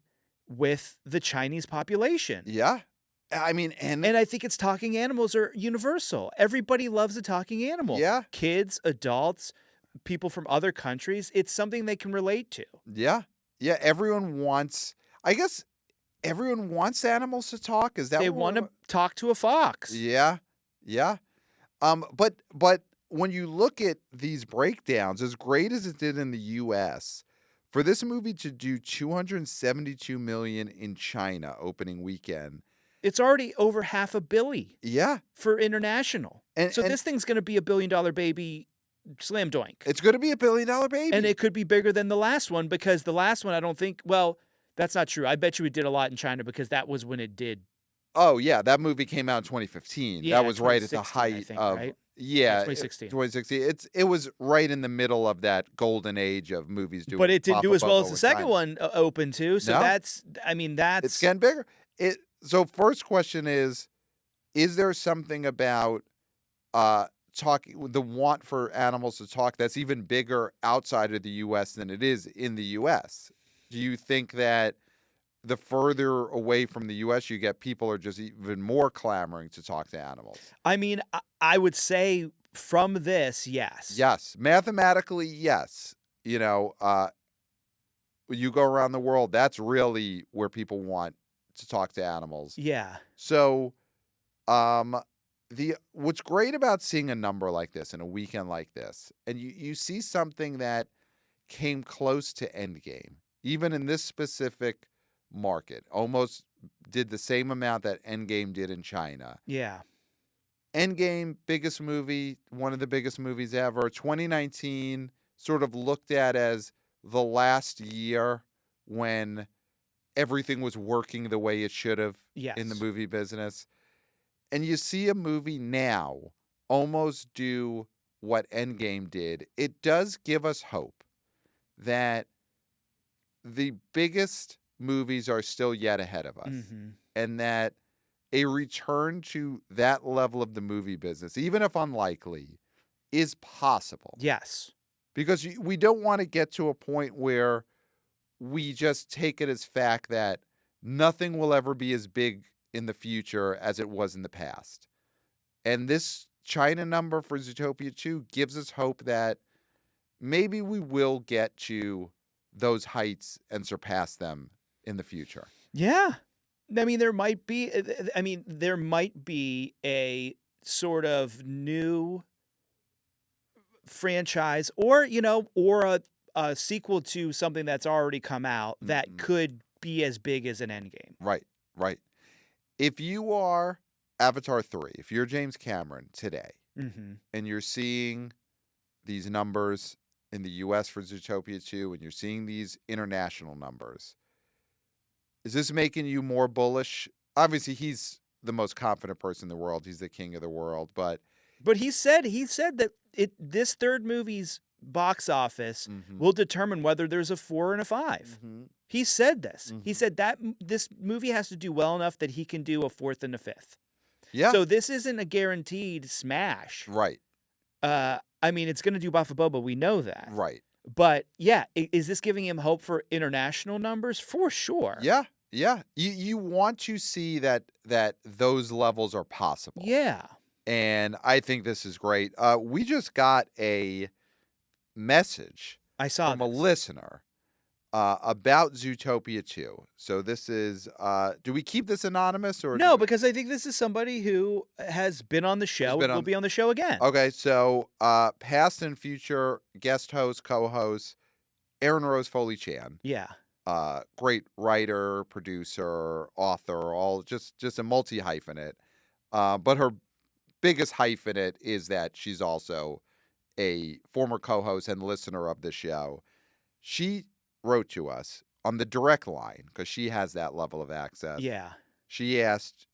with the Chinese population. yeah. I mean, and And I think it's talking animals are universal. Everybody loves a talking animal. yeah, Kids, adults, people from other countries. It's something they can relate to. yeah, yeah. Everyone wants. I guess everyone wants animals to talk. Is that They what want to talk to a fox. Yeah, yeah. But when you look at these breakdowns, as great as it did in the U.S., for this movie to do 272 million in China opening weekend, It's already over $500 million yeah, for international. and So this thing's going to be $1 billion baby slam doink. it's going to be $1 billion baby. And it could be bigger than the last one because the last one, I don't think, well, that's not true. I bet you it did a lot in China because that was when it did. Oh yeah, that movie came out in 2015. Yeah, that was right at the 2016, I height think, of right? yeah, 2016. 2016. It was right in the middle of that golden age of movies doing. But it didn't do as well as the in second China. one opened too. So No. that's It's getting bigger. So first question is there something about talking, the want for animals to talk, that's even bigger outside of the U.S. than it is in the U.S.? Do you think that the further away from the U.S. you get, people are just even more clamoring to talk to animals? I mean, I would say from this, yes. Yes. Mathematically, yes. You know, you go around the world, that's really where people want to talk to animals. Yeah. So, what's great about seeing a number like this in a weekend like this, and you see something that came close to Endgame, even in this specific market, almost did the same amount that Endgame did in China. Yeah. Endgame, biggest movie, one of the biggest movies ever. 2019, sort of looked at as the last year when everything was working the way it should have in the Yes. movie business. And you see a movie now almost do what Endgame did. It does give us hope that the biggest movies are still yet ahead of us, Mm-hmm. and that a return to that level of the movie business, even if unlikely, is possible. Yes. Because we don't want to get to a point where we just take it as fact that nothing will ever be as big in the future as it was in the past. And this China number for Zootopia 2 gives us hope that maybe we will get to those heights and surpass them in the future. Yeah. I mean, there might be a sort of new franchise or a sequel to something that's already come out that Mhm. could be as big as an Endgame. Right. If you are Avatar 3, if you're James Cameron today, Mm-hmm. and you're seeing these numbers in the US for Zootopia 2, and you're seeing these international numbers, is this making you more bullish? Obviously, he's the most confident person in the world. He's the king of the world, but he said that this third movie's box office Mhm. will determine whether there's a 4 and a 5. Mhm. He said this. He Mhm. said that this movie has to do well enough that he can do a 4th and a 5th. Yeah. So this isn't a guaranteed smash. Right. I mean, it's going to do Boba. We know that. Right. But yeah, is this giving him hope for international numbers? For sure. Yeah. Yeah. You want to see that those levels are possible. Yeah. And I think this is great. We just got a message I saw from a this. listener about Zootopia 2. So this is, do we keep this anonymous or? No, because I think this is somebody who has been on the show and will be on the show again. Okay, so past and future guest host, co-host, Erin Rose Foley-Chan. Yeah. Great writer, producer, author, all just a multi-hyphenate. But her biggest hyphenate is that she's also a former co-host and listener of the show. She wrote to us on the direct line because she has that level of access. Yeah. She asked,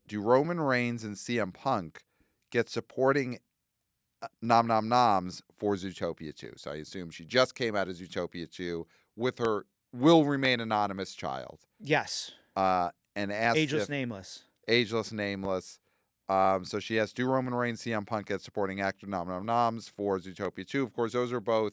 do Roman Reigns and CM Punk get supporting nom nom noms for Zootopia 2? So I assume she just came out of Zootopia 2 with her will remain anonymous child. Yes. And asked Ageless, nameless. Ageless, nameless. So she asked, do Roman Reigns, CM Punk get supporting actor nom nom noms for Zootopia 2? Of course, those are both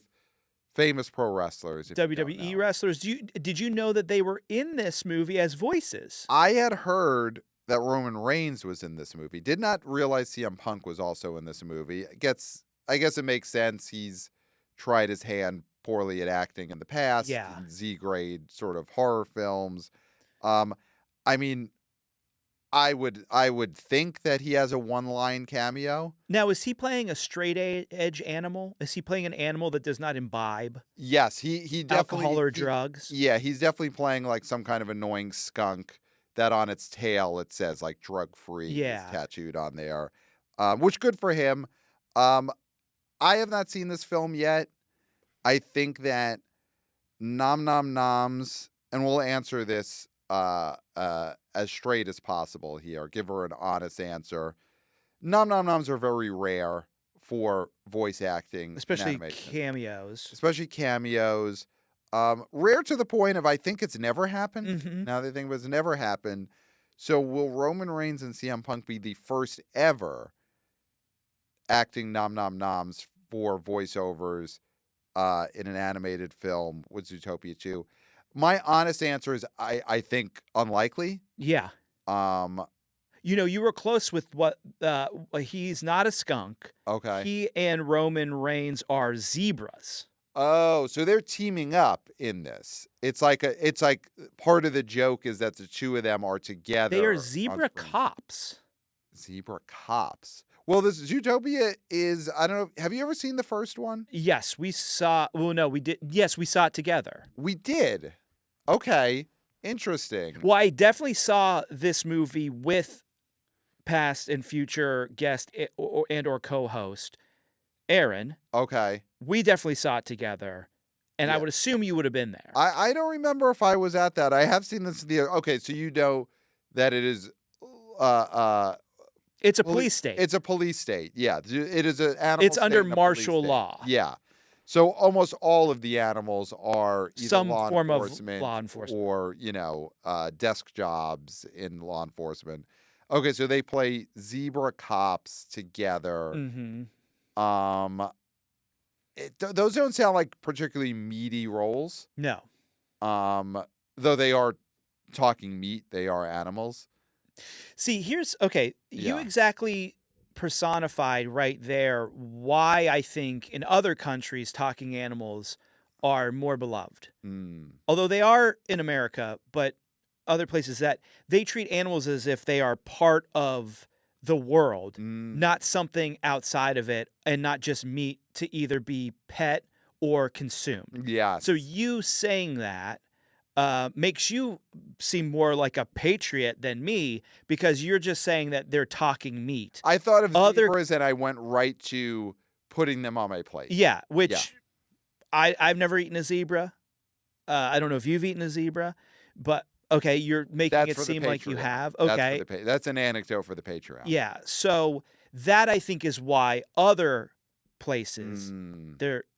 famous pro wrestlers. WWE wrestlers. Did you know that they were in this movie as voices? I had heard that Roman Reigns was in this movie. Did not realize CM Punk was also in this movie. I guess it makes sense. He's tried his hand poorly at acting in the past. Yeah. In Z-grade sort of horror films. I mean, I would think that he has a one-line cameo. Now, is he playing a straight edge animal? Is he playing an animal that does not imbibe? Yes, he definitely alcohol or drugs? Yeah, he's definitely playing like some kind of annoying skunk that on its tail it says like drug-free is tattooed on there. Which good for him. I have not seen this film yet. I think that nom nom noms, and we'll answer this as straight as possible here. Give her an honest answer. Nom nom noms are very rare for voice acting, especially cameos. Especially cameos. Rare to the point of I think it's never happened. Mm-hmm. Now they think it's never happened. So will Roman Reigns and CM Punk be the first ever acting nom nom noms for voiceovers in an animated film with Zootopia 2? My honest answer is I think unlikely. Yeah. You were close with what he's not a skunk. Okay. He and Roman Reigns are zebras. Oh, so they're teaming up in this. It's like part of the joke is that the two of them are together. They are zebra cops. Zebra cops. Well, this Zootopia is, I don't know, have you ever seen the first one? Yes, we saw, well, no, we did. Yes, we saw it together. We did. Okay. Interesting. Well, I definitely saw this movie with past and future guest and or co-host Aaron. Okay. We definitely saw it together, and I would assume you would have been there. I don't remember if I was at that. I have seen this okay, so you know that it is it's a police state. It's a police state. Yeah. It is an animal It's under martial law. Yeah. So almost all of the animals are either some form of law enforcement or, desk jobs in law enforcement. Okay, so they play zebra cops together. Mm-hmm. Those don't sound like particularly meaty roles. No. Though they are talking meat, they are animals. See, you exactly personified right there why I think in other countries talking animals are more beloved. Although they are in America, but other places that they treat animals as if they are part of the world, not something outside of it, and not just meat to either be pet or consumed. Yeah. So you saying that makes you seem more like a patriot than me, because you're just saying that they're talking meat. I thought of zebras and I went right to putting them on my plate. Yeah, which I've never eaten a zebra. I don't know if you've eaten a zebra, but okay, you're making it seem like you have. Okay. That's an anecdote for the Patreon. Yeah, so that I think is why other places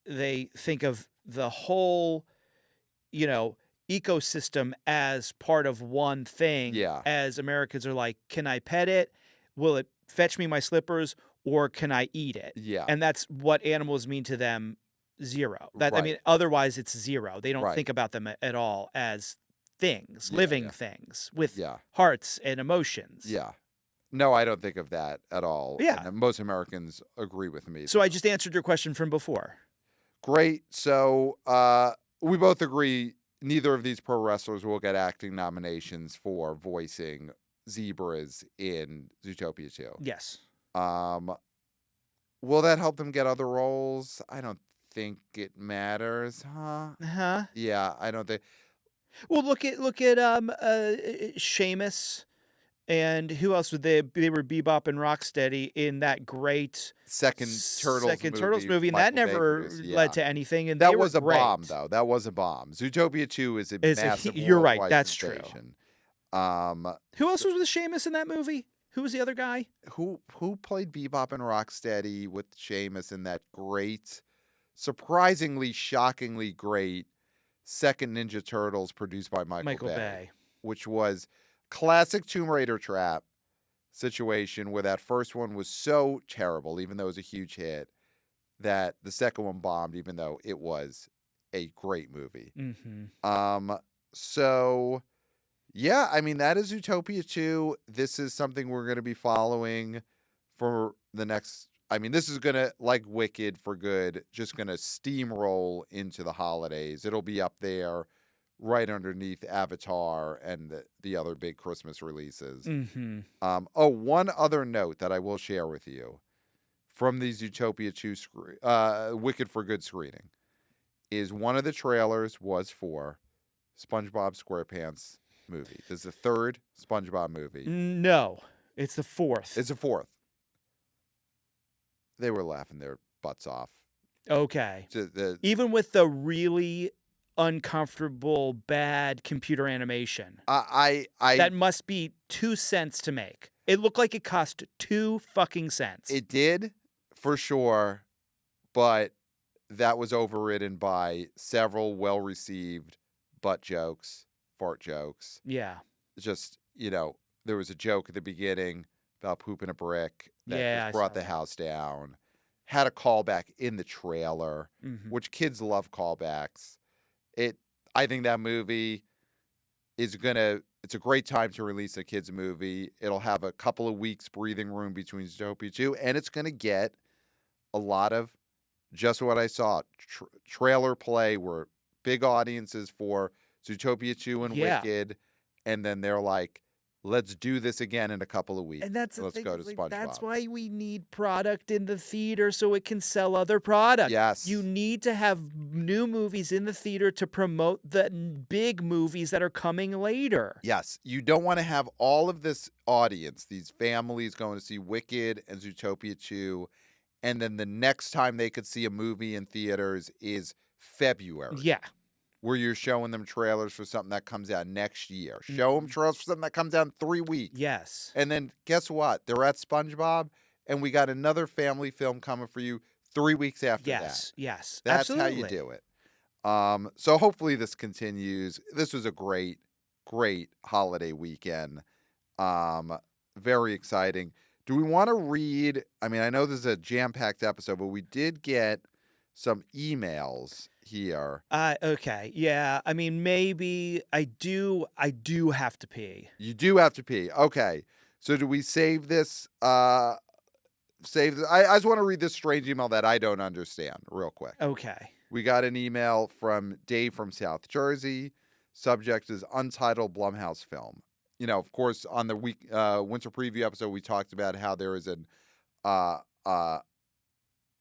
they think of the whole, ecosystem as part of one thing. Yeah. As Americans are like, can I pet it? Will it fetch me my slippers? Or can I eat it? Yeah. And that's what animals mean to them, zero. I mean, otherwise it's zero. They don't think about them at all as things, living things with hearts and emotions. Yeah. No, I don't think of that at all. Yeah. And most Americans agree with me. So I just answered your question from before. Great. So we both agree neither of these pro wrestlers will get acting nominations for voicing zebras in Zootopia 2. Yes. Will that help them get other roles? I don't think it matters, huh? Huh? Yeah, I don't think. Well, look at Seamus, and who else would they were Bebop and Rocksteady in that great second Turtles movie, and that never led to anything. And that was a bomb, though. That was a bomb. Zootopia 2 is a massive. You're right. That's true. Sensation. Who else was with Seamus in that movie? Who was the other guy? Who played Bebop and Rocksteady with Seamus in that great, surprisingly, shockingly great second Ninja Turtles produced by Michael Bay, which was classic Tomb Raider trap situation where that first one was so terrible, even though it was a huge hit, that the second one bombed, even though it was a great movie. So yeah, I mean, that is Zootopia 2. This is something we're going to be following for the next. I mean, this is going to, like Wicked for good, just going to steamroll into the holidays. It'll be up there right underneath Avatar and the other big Christmas releases. One other note that I will share with you from the Zootopia 2 Wicked for Good screening is one of the trailers was for SpongeBob SquarePants movie. This is the third SpongeBob movie. No, it's the fourth. It's the fourth. They were laughing their butts off. Okay. Even with the really uncomfortable, bad computer animation. That must be 2 cents to make. It looked like it cost 2 fucking cents. It did, for sure, but that was overridden by several well-received butt jokes, fart jokes. Yeah. Just, there was a joke at the beginning about pooping a brick that brought the house down. Had a callback in the trailer, which kids love callbacks. I think that movie it's a great time to release a kids movie. It'll have a couple of weeks breathing room between Zootopia 2, and it's going to get a lot of just what I saw. Trailer play were big audiences for Zootopia 2 and Wicked, and then they're like, let's do this again in a couple of weeks. And that's the let's thing, go to SpongeBob. That's why we need product in the theater so it can sell other product. Yes. You need to have new movies in the theater to promote the big movies that are coming later. Yes. You don't want to have all of this audience, these families going to see Wicked and Zootopia 2, and then the next time they could see a movie in theaters is February. Yeah. Where you're showing them trailers for something that comes out next year. Show them trailers for something that comes out in 3 weeks. Yes. And then guess what? They're at SpongeBob, and we got another family film coming for you 3 weeks after that. Yes. That's Absolutely. how you do it. So hopefully this continues. This was a great, great holiday weekend. Very exciting. Do we want to read? I mean, I know this is a jam-packed episode, but we did get some emails here. Okay. Yeah. I mean, maybe I do have to pee. You do have to pee. Okay. So do we save this? I just want to read this strange email that I don't understand real quick. Okay. We got an email from Dave from South Jersey. Subject is untitled Blumhouse film. Of course, on the winter preview episode, we talked about how there is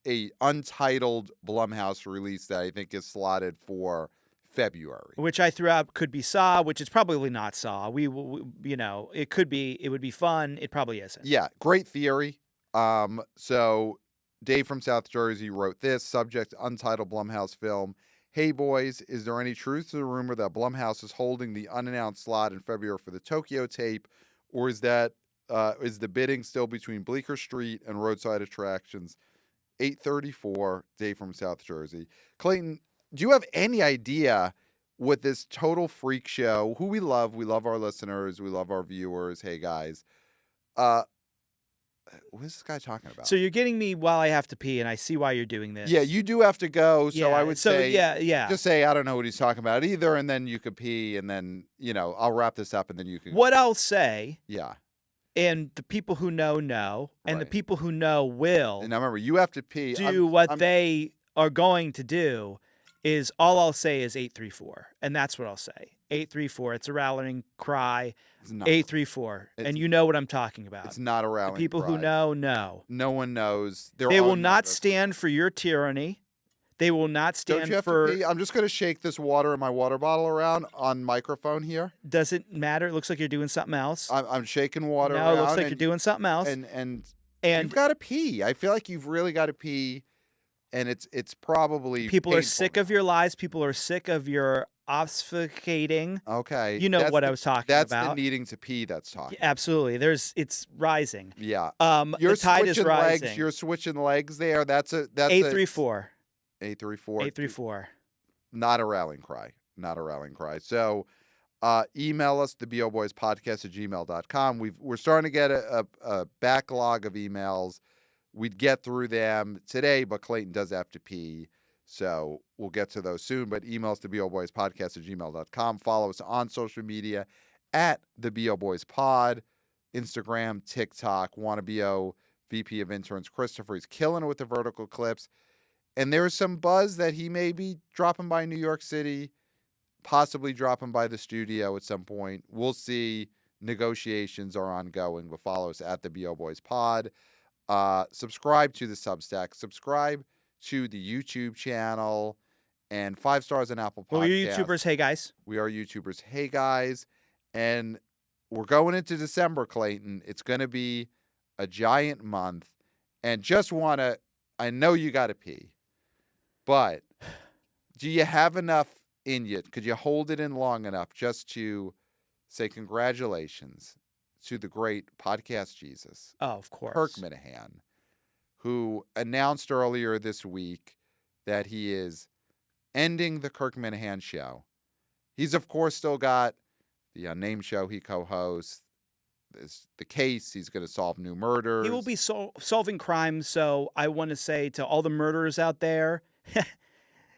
a untitled Blumhouse release that I think is slotted for February. Which I threw out could be Saw, which is probably not Saw. It could be. It would be fun. It probably isn't. Yeah, great theory. So Dave from South Jersey wrote this. Subject, untitled Blumhouse film. Hey boys, is there any truth to the rumor that Blumhouse is holding the unannounced slot in February for the Tokyo tape, or is the bidding still between Bleecker Street and Roadside Attractions? 834, Dave from South Jersey. Clayton, do you have any idea what this total freak show, who we love our listeners, we love our viewers, hey guys, what is this guy talking about? So you're getting me while I have to pee, and I see why you're doing this. Yeah, you do have to go, so I would say, yeah. Just say, I don't know what he's talking about either, and then you could pee, and then, I'll wrap this up, and then you can... What I'll say... Yeah. And the people who know, and the people who know will. And now remember, you have to pee. They are going to do is all I'll say is 834. And that's what I'll say. 834. It's a rallying cry. 834. And you know what I'm talking about. It's not a rallying cry. The people who know. No one knows. They will not stand for your tyranny. They will not stand Don't you have for... to pee? I'm just going to shake this water in my water bottle around on microphone here. Does it matter? It looks like you're doing something else. I'm shaking water around. No, it looks like you're doing something else. And you've got to pee. I feel like you've really got to pee, and it's probably people are sick of your lies. People are sick of your obfuscating. Okay. You know that's what the, I was talking That's about. the needing to pee that's talking. Absolutely. It's rising. Yeah. The tide is rising. You're switching legs there. That's a 834. 834. 834. Not a rallying cry. Not a rallying cry. So email us, theboboyspodcast@gmail.com. We're starting to get a backlog of emails. We'd get through them today, but Clayton does have to pee. So we'll get to those soon. But email us, theboboyspodcast@gmail.com. Follow us on social media at theboboyspod, Instagram, TikTok, WannaBO, VP of Interns Christopher. He's killing it with the vertical clips. And there's some buzz that he may be dropping by New York City, possibly dropping by the studio at some point. We'll see. Negotiations are ongoing, but follow us at the BO Boys Pod. Subscribe to the Substack. Subscribe to the YouTube channel. And 5 stars on Apple Podcasts. Well, we're YouTubers. Hey, guys. We are YouTubers. Hey, guys. And we're going into December, Clayton. It's going to be a giant month. And just want to, I know you got to pee. But do you have enough in you? Could you hold it in long enough just to say congratulations to the great podcast Jesus? Oh, of course. Kirk Minahan, who announced earlier this week that he is ending the Kirk Minahan show. He's, of course, still got the Unnamed show he co-hosts. The case, he's going to solve new murders. He will be solving crimes. So I want to say to all the murderers out there,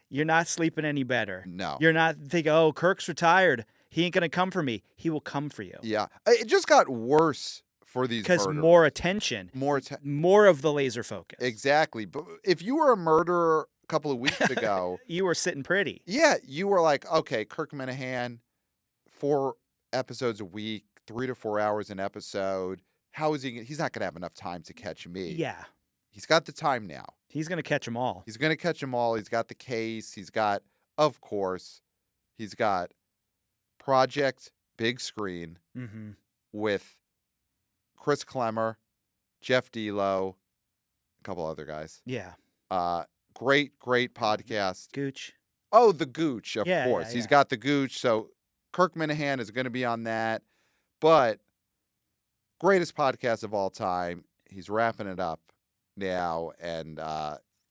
you're not sleeping any better. No. You're not thinking, oh, Kirk's retired. He ain't going to come for me. He will come for you. Yeah. It just got worse for these murderers. Because more attention. More of the laser focus. Exactly. But if you were a murderer a couple of weeks ago. You were sitting pretty. Yeah. You were like, okay, Kirk Minahan, 4 episodes a week, 3 to 4 hours an episode. How is he? He's not going to have enough time to catch me. Yeah. He's got the time now. He's going to catch them all. He's going to catch them all. He's got the case. He's got, of course, he's got Project Big Screen with Chris Klemmer, Jeff D'Lo, a couple other guys. Yeah. Great podcast. Gooch. Oh, the Gooch, of course. Yeah, He's got the Gooch. So Kirk Minahan is going to be on that. But greatest podcast of all time. He's wrapping it up now. And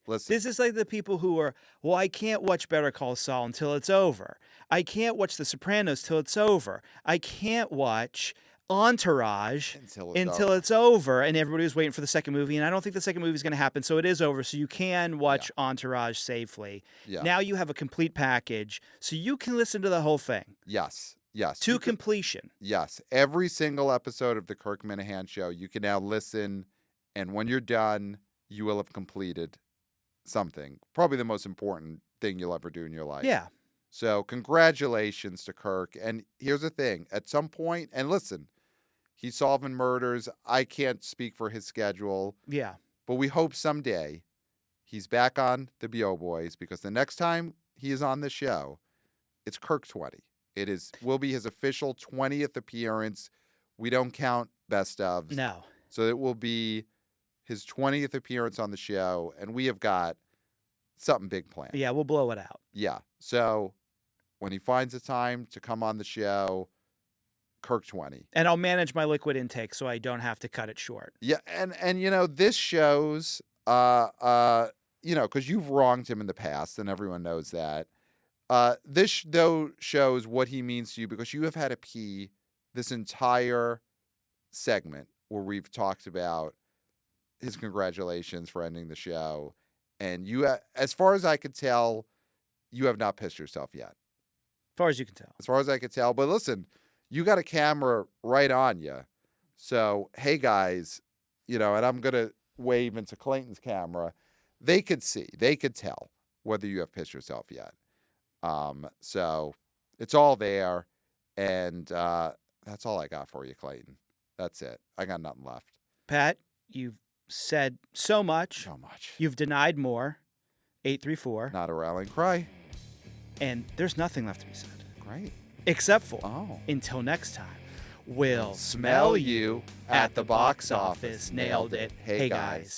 listen. This is like the people who are, well, I can't watch Better Call Saul until it's over. I can't watch The Sopranos till it's over. I can't watch Entourage until it's over. And everybody was waiting for the second movie. And I don't think the second movie is going to happen. So it is over. So you can watch Entourage safely. Yeah. Now you have a complete package. So you can listen to the whole thing. Yes. To completion. Yes. Every single episode of the Kirk Minahan show, you can now listen. And when you're done, you will have completed something. Probably the most important thing you'll ever do in your life. Yeah. So congratulations to Kirk. And here's the thing. At some point, and listen, he's solving murders. I can't speak for his schedule. Yeah. But we hope someday he's back on the BO Boys, because the next time he is on the show, it's Kirk 20. Will be his official 20th appearance. We don't count best ofs. No. So it will be his 20th appearance on the show, and we have got something big planned. Yeah, we'll blow it out. Yeah. So when he finds the time to come on the show, Kirk 20. And I'll manage my liquid intake so I don't have to cut it short. Yeah, and you know, this shows because you've wronged him in the past, and everyone knows that. This though shows what he means to you, because you have had to pee this entire segment where we've talked about his congratulations for ending the show. And you, as far as I could tell, you have not pissed yourself yet. As far as you can tell. As far as I could tell. But listen, you got a camera right on you. So, hey, guys, and I'm going to wave into Clayton's camera. They could see. They could tell whether you have pissed yourself yet. So it's all there. And that's all I got for you, Clayton. That's it. I got nothing left. Pat, you've said so much. So much. You've denied more. 834. Not a rallying cry. And there's nothing left to be said. Great. Except for, until next time, we'll smell you at the box office. Nailed it. Hey, guys.